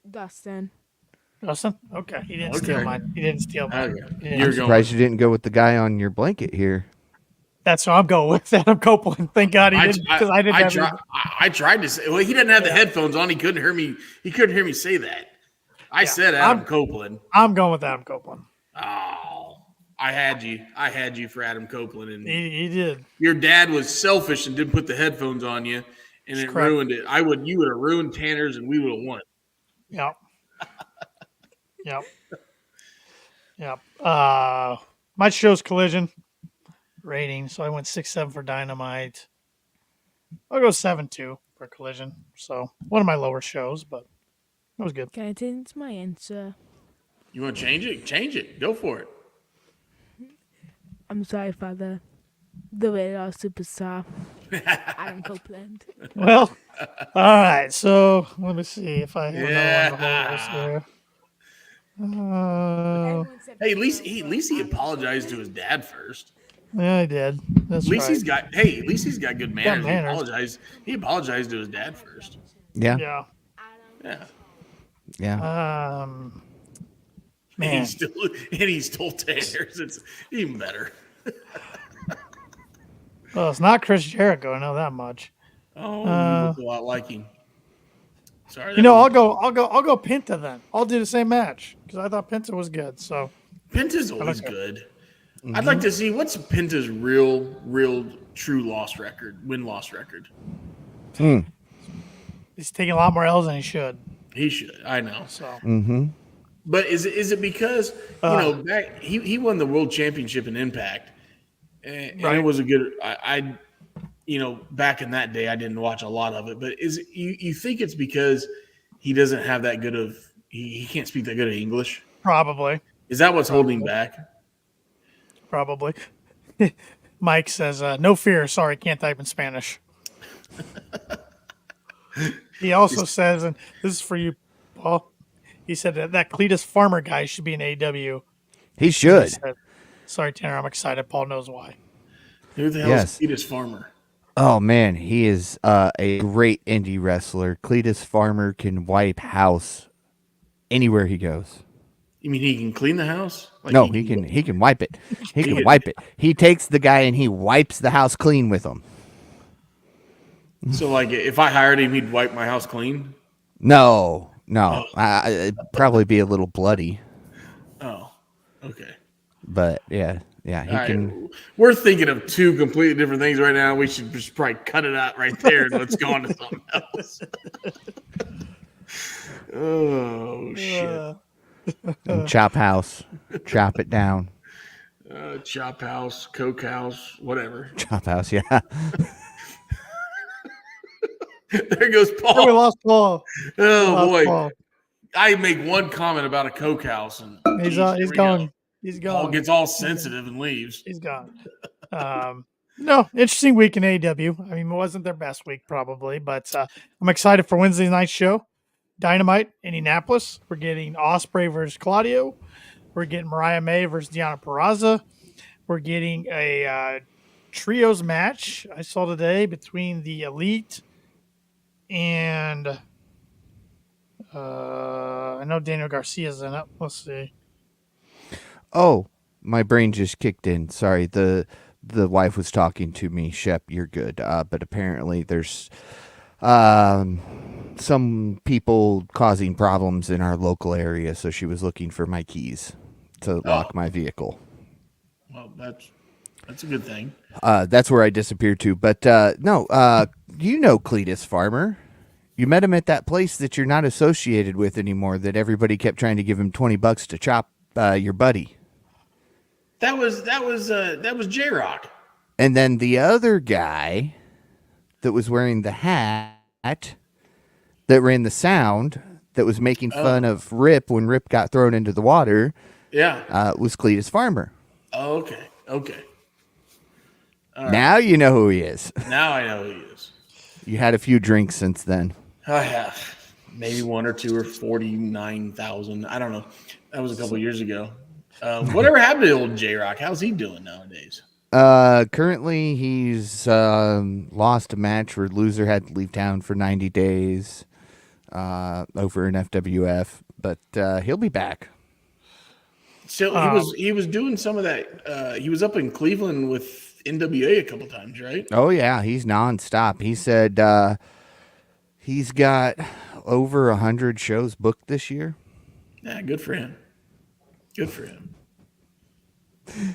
Dustin. Dustin? Okay. He didn't Okay. steal mine. He didn't steal mine. Okay. He didn't You're I'm steal surprised you didn't go with the guy on your blanket here. That's what I'm going with. Adam Copeland. Thank God he didn't, because I didn't have any- I tried to say. Well, he didn't have the headphones on. He couldn't hear me. He couldn't hear me say that. I said Adam Copeland. I'm going with Adam Copeland. Oh, I had you. I had you for Adam Copeland, and He did. your dad was selfish and didn't put the headphones on you, and it correct. ruined it. You would have ruined Tanner's, and we would have won. Yep. Yep. My show's Collision rating, so I went 6.7 for Dynamite. I'll go 7.2 for Collision. So one of my lower shows, but it was good. Can I change my answer? You want to change it? Change it. Go for it. I'm sorry, father. The radar superstar. Adam Copeland. Well, all right. So let me see if I have another one on the list here. Hey, at least he apologized to his dad first. Yeah, I did. That's At least right. at least he's got good manners. manners. He apologized to his dad first. Yeah. Yeah. Yeah. Yeah. And Man. he stole Tanner's. It's even better. Well, it's not Chris Jericho. I know that much. Oh, you look a lot like him. Sorry. You know, I'll go Penta then. I'll do the same match because I thought Penta was good. So Penta's always good. I'd like to see what's Penta's real true win-loss record. he's taking a lot more L's than he should. He should. I know. So But is it because back he won the world championship in Impact, and Right. it was a good. I back in that day I didn't watch a lot of it, but you think it's because he doesn't have that good of he can't speak that good of English? probably. Is that what's holding him back? Probably. Mike says, no fear. Sorry, can't type in Spanish. He also says, and this is for you, Paul, he said that Cletus Farmer guy should be in AEW. He should. He said, sorry, Tanner, I'm excited. Paul knows why. Who the hell Yes. is Cletus Farmer? Oh, man. He is a great indie wrestler. Cletus Farmer can wipe house anywhere he goes. You mean he can clean the house? Like No, he can wipe it. He can wipe it. He takes the guy and he wipes the house clean with him. So, like, if I hired him, he'd wipe my house clean? No. It'd probably be a little bloody. Oh, okay. But, yeah, he All right. can. We're thinking of two completely different things right now. We should just probably cut it out right there and let's go on to something else. Oh, shit. Chop house. Chop it down. Chop house, coke house, whatever. Chop house, yeah. There goes Oh, we Paul. lost Paul. Oh, Lost boy. Paul. I make one comment about a coke house and He's here we gone. go. He's Paul gone. gets all sensitive and leaves. He's gone. No, interesting week in AEW. I mean, it wasn't their best week probably, but I'm excited for Wednesday night's show. Dynamite, Indianapolis. We're getting Ospreay versus Claudio. We're getting Mariah May versus Deonna Purrazzo. We're getting a trios match I saw today between the Elite and I know Daniel Garcia's in it. Let's see. Oh, My brain just kicked in. Sorry, the wife was talking to me. Shep, you're good. But apparently there's some people causing problems in our local area, so she was looking for my keys to lock my vehicle. Well, that's a good thing. That's where I disappeared to. But no, you know Cletus Farmer. You met him at that place that you're not associated with anymore. That everybody kept trying to give him $20 to chop your buddy. That was J-Rock. And then the other guy that was wearing the hat that ran the sound that was making fun of Rip when Rip got thrown into the water. Yeah. Was Cletus Farmer. Oh, okay. Now you know who he is. Now I know who he is. You had a few drinks since then. I have. Maybe 1 or 2 or 49,000. I don't know. That was a couple years ago. Whatever happened to old J-Rock? How's he doing nowadays? Currently he's lost a match where loser had to leave town for 90 days over in FWF, but he'll be back. So he was doing some of that. He was up in Cleveland with NWA a couple times, right? Oh yeah, he's nonstop. He said he's got over 100 shows booked this year. Yeah, good for him. Good for him.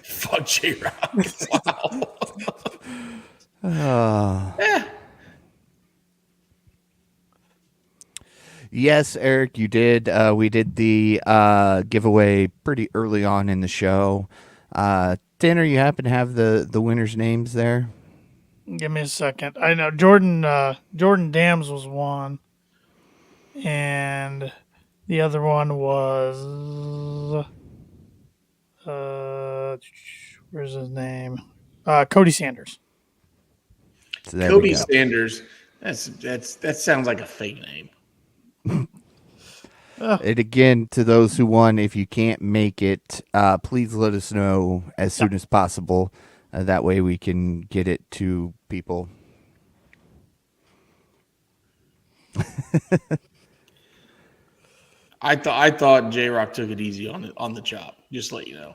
Fuck J-Rock. Wow. Yeah. Yes, Eric, you did. We did the giveaway pretty early on in the show. Tanner, you happen to have the winners' names there? Give me a second. I know Jordan Dams was one, and the other one was where's his name? Cody Sanders. So Cody Sanders. That sounds like a fake name. And again, to those who won, if you can't make it, please let us know as soon as possible. That way we can get it to people. I thought J-Rock took it easy on the chop. Just to let you know.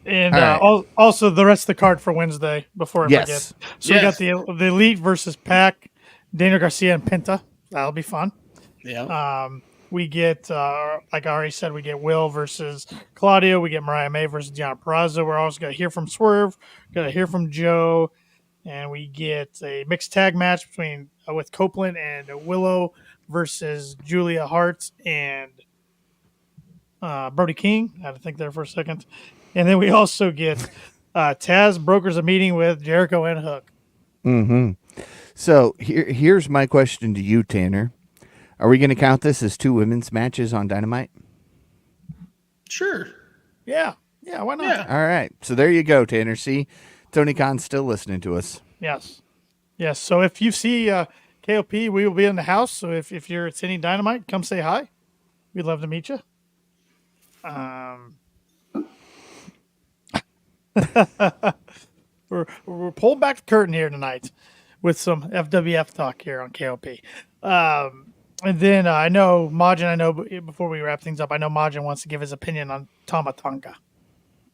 And right. Also the rest of the card for Wednesday before I forget. So we got the Elite versus Pac, Daniel Garcia and Penta. That'll be fun. Yeah. We get, like I already said, we get Will versus Claudio. We get Mariah May versus Gianna Peraza. We're also going to hear from Swerve. Going to hear from Joe. And we get a mixed tag match between with Copeland and Willow versus Julia Hart and Brody King. I had to think there for a second. And then we also get Taz brokers a meeting with Jericho and Hook. Mm-hmm. So here's my question to you, Tanner. Are we going to count this as 2 women's matches on Dynamite? Sure. Yeah, why not? Yeah. All right. So there you go, Tanner. See, Tony Khan's still listening to us. Yes. So if you see KOP, we will be in the house. So if you're attending Dynamite, come say hi. We'd love to meet you. We're pulling back the curtain here tonight with some FWF talk here on KOP. And then I know Majin, before we wrap things up, I know Majin wants to give his opinion on Tama Tonga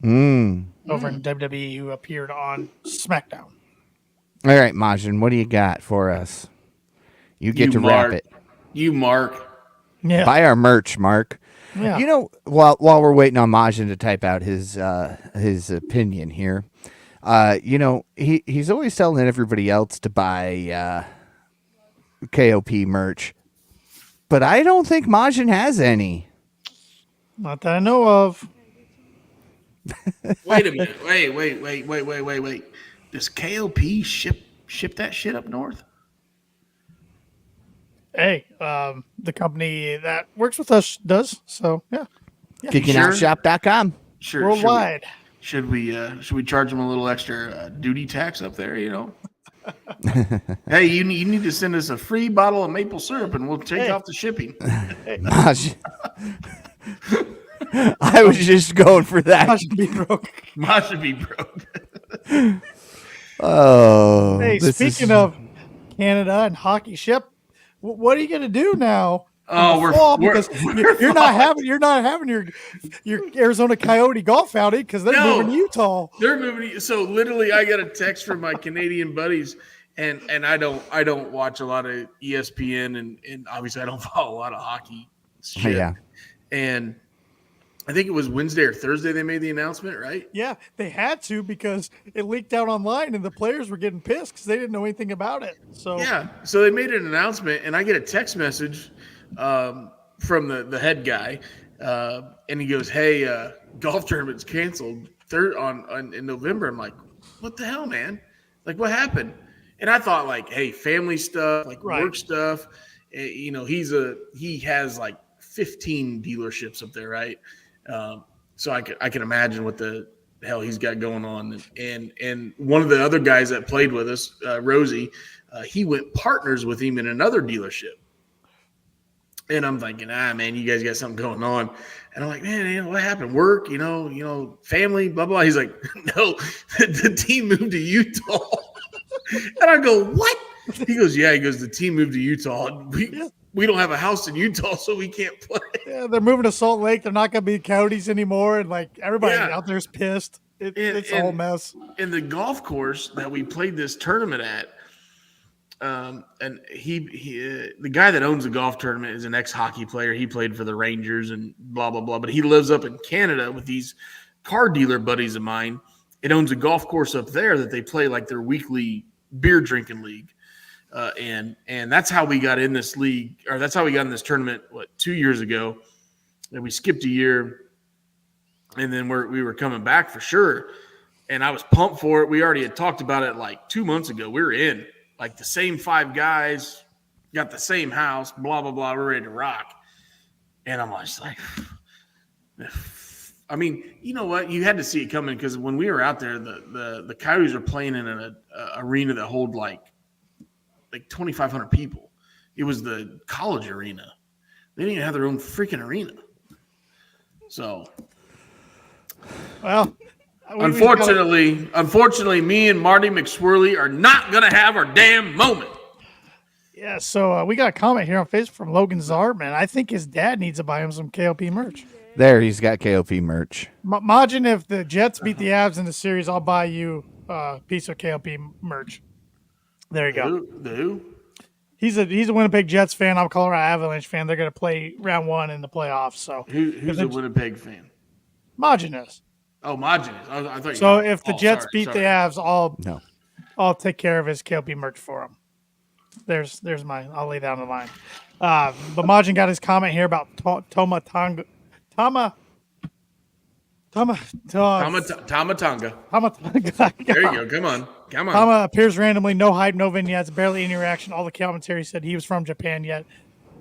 over in WWE, who appeared on SmackDown. All right, Majin, what do you got for us? You get to wrap it. You, Mark. Yeah. Buy our merch, Mark. Yeah. You know, while we're waiting on Majin to type out his opinion here, he's always telling everybody else to buy KOP merch, but I don't think Majin has any. Not that I know of. Wait a minute. Wait. Does KOP ship that shit up north? Hey, the company that works with us does. So, yeah. KickingOutShop.com. Sure. Worldwide. Should we charge them a little extra duty tax up there, you know? Hey, you need to send us a free bottle of maple syrup and we'll take off the shipping. Majin. I was just going for that. Maj should be broke. Maj should be broke. Hey, speaking of Canada and hockey ship, what are you going to do now Oh, the fall we're because you're not having your Arizona Coyote golf outing because they're moving to Utah. They're moving. So literally, I got a text from my Canadian buddies, and I don't watch a lot of ESPN, and obviously I don't follow a lot of hockey shit. Yeah. And I think it was Wednesday or Thursday they made the announcement, right? Yeah, they had to because it leaked out online, and the players were getting pissed because they didn't know anything about it. So Yeah, so they made an announcement, and I get a text message from the head guy, and he goes, "Hey, golf tournament's canceled in November." I'm like, "What the hell, man? Like, what happened?" And I thought, like, hey, family stuff, like work stuff. You know, he has like 15 dealerships up there, right? So I can imagine what the hell he's got going on. And one of the other guys that played with us, Rosie, he went partners with him in another dealership. And I'm thinking, man, you guys got something going on. And I'm like, man, what happened? Work, family, blah, blah. He's like, no, the team moved to Utah. And I go, what? He goes, yeah. He goes, the team moved to Utah. We don't have a house in Utah, so we can't play. Yeah, they're moving to Salt Lake. They're not going to be Coyotes anymore. And, like, everybody out there's pissed. It's a whole mess. And the golf course that we played this tournament at, and the guy that owns the golf tournament is an ex-hockey player. He played for the Rangers and blah, blah, blah. But he lives up in Canada with these car dealer buddies of mine. It owns a golf course up there that they play like their weekly beer drinking league. And that's how we got in this league, or that's how we got in this tournament, 2 years ago. And we skipped a year, and then we were coming back for sure. And I was pumped for it. We already had talked about it like 2 months ago. We were in, like the same 5 guys, got the same house, blah, blah, blah. We're ready to rock. And I'm just like, I mean, you know what? You had to see it coming because when we were out there, the Coyotes were playing in an arena that hold like 2,500 people. It was the college arena. They didn't even have their own freaking arena. So, well, unfortunately, me and Marty McSwirly are not going to have our damn moment. Yeah, so we got a comment here on Facebook from Logan Zartman. I think his dad needs to buy him some KOP merch. There, he's got KOP merch. Imagine if the Jets beat the Avs in the series, I'll buy you a piece of KOP merch. There you go. Who? He's a Winnipeg Jets fan. I'm a Colorado Avalanche fan. They're going to play round 1 in the playoffs. So who's a Winnipeg fan? Maginus. Oh, Maginus. I thought. So if the Jets beat the Avs, I'll take care of his KLP merch for him. There's mine. I'll lay down the line. But Majin got his comment here about Tama Tonga. Tama Tonga. There you go. Come on. Tama appears randomly, no hype, no vignettes, barely any reaction. All the commentary said he was from Japan, yet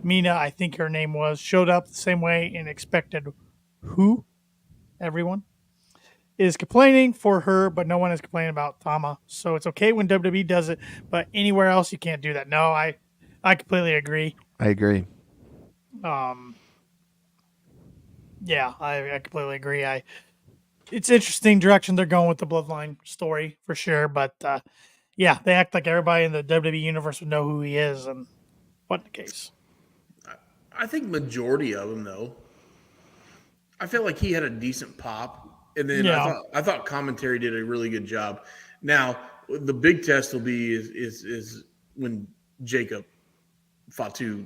Mina, I think her name was, showed up the same way and expected who? Everyone is complaining for her, but no one is complaining about Tama. So it's okay when WWE does it, but anywhere else you can't do that. No, I completely agree. I agree. Yeah, I completely agree. It's interesting direction they're going with the Bloodline story for sure, but yeah, they act like everybody in the WWE universe would know who he is, and what the case. I think majority of them though. I feel like he had a decent pop, and then I thought commentary did a really good job. Now the big test will be is when Jacob Fatu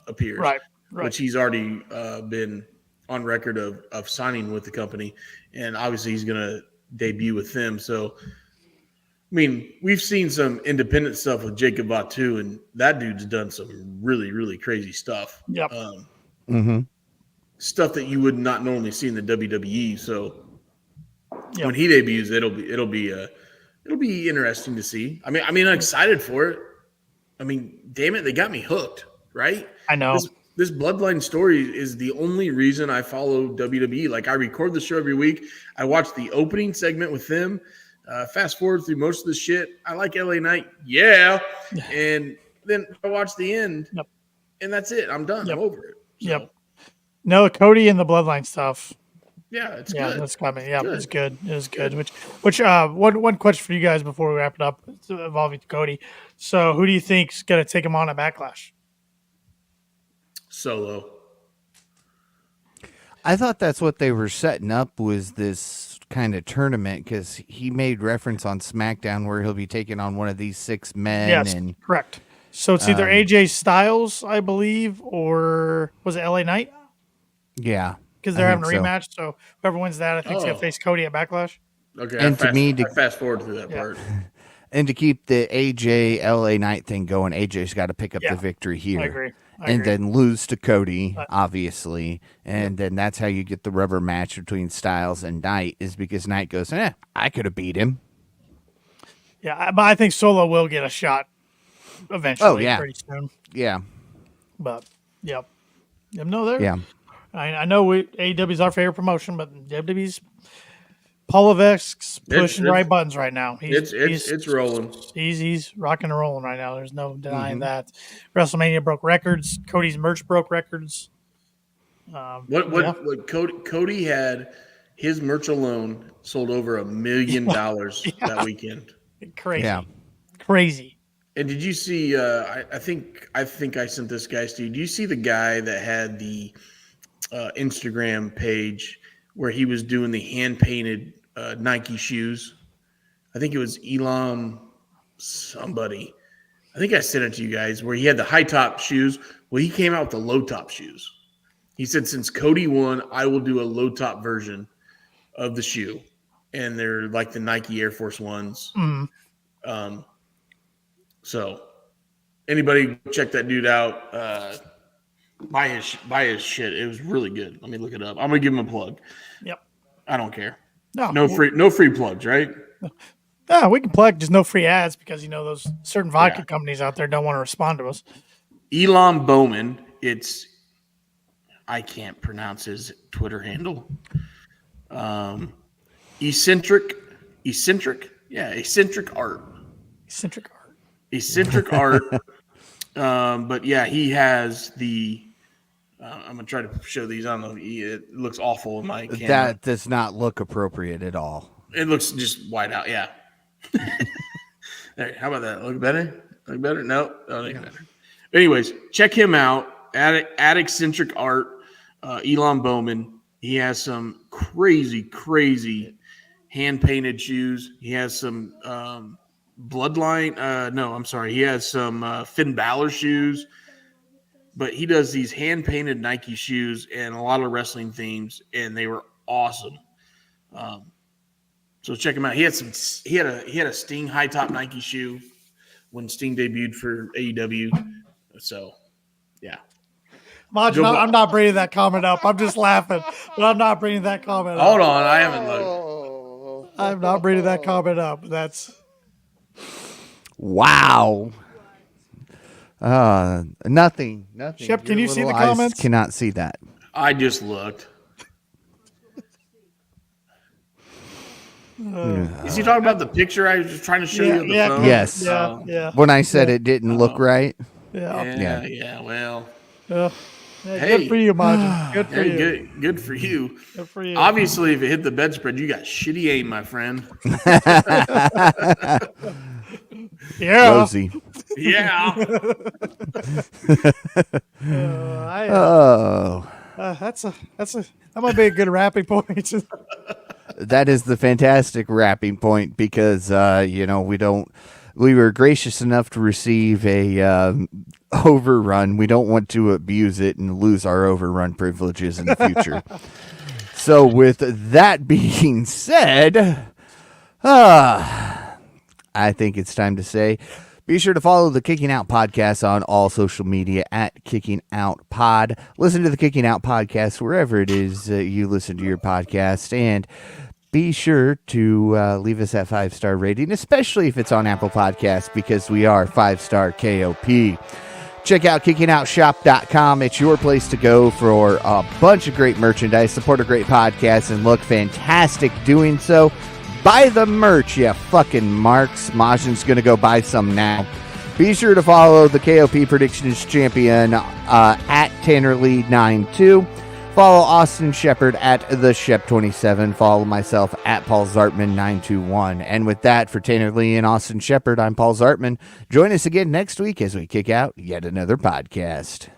appears, right? Which he's already been on record of signing with the company, and obviously he's going to debut with them. So, I mean, we've seen some independent stuff with Jacob Fatu, and that dude's done some really, really crazy stuff. Yep. Stuff that you would not normally see in the WWE. So when he debuts, it'll be interesting to see. I mean, I'm excited for it. I mean, damn it, they got me hooked, right? I know. This Bloodline story is the only reason I follow WWE. Like, I record the show every week. I watch the opening segment with them. Fast forward through most of the shit. I like LA Knight. Yeah. And then I watch the end. Yep. And that's it. I'm done. Yep. I'm over it. So. Yep. No, Cody and the Bloodline stuff. Yeah, it's good. Yeah, that's coming. Yeah, it's good. It was good. Which one question for you guys before we wrap it up involving Cody. So who do you think's going to take him on at Backlash? Solo. I thought that's what they were setting up, was this kind of tournament, because he made reference on SmackDown where he'll be taking on one of these 6 men. Yes, and correct. So it's either AJ Styles, I believe, or was it LA Knight? Yeah. Because they're I having a think so. rematch. So whoever wins that, I think is going to face Cody at Backlash. Okay, And I fast forward through that part. And to keep the AJ LA Knight thing going, AJ's got to pick up the victory here. I agree. And then lose to Cody, obviously. And then that's how you get the rubber match between Styles and Knight, is because Knight goes, I could have beat him. Yeah, but I think Solo will get a shot eventually. Oh, yeah. Pretty soon. Yeah. But, yep. No, there. Yeah. I know AEW is our favorite promotion, but WWE's Paul Levesque's pushing the right buttons right now. It's rolling. He's rocking and rolling right now. There's no denying that. WrestleMania broke records. Cody's merch broke records. What Cody had, his merch alone sold over $1 million that weekend. Crazy. Yeah. Crazy. And did you see? I think I sent this guy to you. Do you see the guy that had the Instagram page where he was doing the hand painted Nike shoes? I think it was Elam somebody. I think I sent it to you guys, where he had the high top shoes. Well, he came out with the low top shoes. He said, since Cody won, I will do a low top version of the shoe. And they're like the Nike Air Force Ones. Mm-hmm. So anybody check that dude out. Buy his shit. It was really good. Let me look it up. I'm gonna give him a plug. Yep. I don't care. No free plugs, right? No, we can plug, just no free ads, because those certain vodka companies out there don't want to respond to us. Elam Bowman. I can't pronounce his Twitter handle. Eccentric art. Eccentric art. But yeah, he has the. I'm gonna try to show these. I don't know. It looks awful in my camera. That does not look appropriate at all. It looks just white out. Yeah. There, how about that? Look better? Look better? No, look better. Anyways, check him out. At Eccentric Art. Elon Bowman. He has some crazy hand painted shoes. He has some Bloodline. No, I'm sorry. He has some Finn Balor shoes, but he does these hand painted Nike shoes and a lot of wrestling themes, and they were awesome. So check him out. He had a Sting high top Nike shoe when Sting debuted for AEW. So yeah. Maj, I'm not bringing that comment up. I'm just laughing, but I'm not bringing that comment up. Hold on, I haven't looked. I'm not bringing that comment up. That's wow. Nothing. Shep, can Your you see the little eyes comments? Cannot see that. I just looked. Is he talking about the picture I was just trying to show you on the phone? Yes. Yeah. When I said it didn't look right. Yeah. Well. Hey, good for you, Maj. Good for you. Good for you. Good for you. Obviously, if it hit the bedspread, you got shitty aim, my friend. Yeah. Rosie. Yeah. That might be a good wrapping point. That is the fantastic wrapping point, because we were gracious enough to receive a overrun. We don't want to abuse it and lose our overrun privileges in the future. So with that being said, I think it's time to say, be sure to follow the Kicking Out Podcast on all social media at Kicking Out Pod. Listen to the Kicking Out Podcast wherever it is you listen to your podcast, and be sure to leave us that 5-star rating, especially if it's on Apple Podcasts, because we are 5-star KOP. Check out kickingOutShop.com. It's your place to go for a bunch of great merchandise, support a great podcast, and look fantastic doing so. Buy the merch, you fucking marks. Majin's going to go buy some now. Be sure to follow the KOP Predictions Champion at TannerLead92. Follow Austin Shepard at TheShep27. Follow myself at Paul Zartman921. And with that, for Tanner Lee and Austin Shepard, I'm Paul Zartman. Join us again next week as we kick out yet another podcast.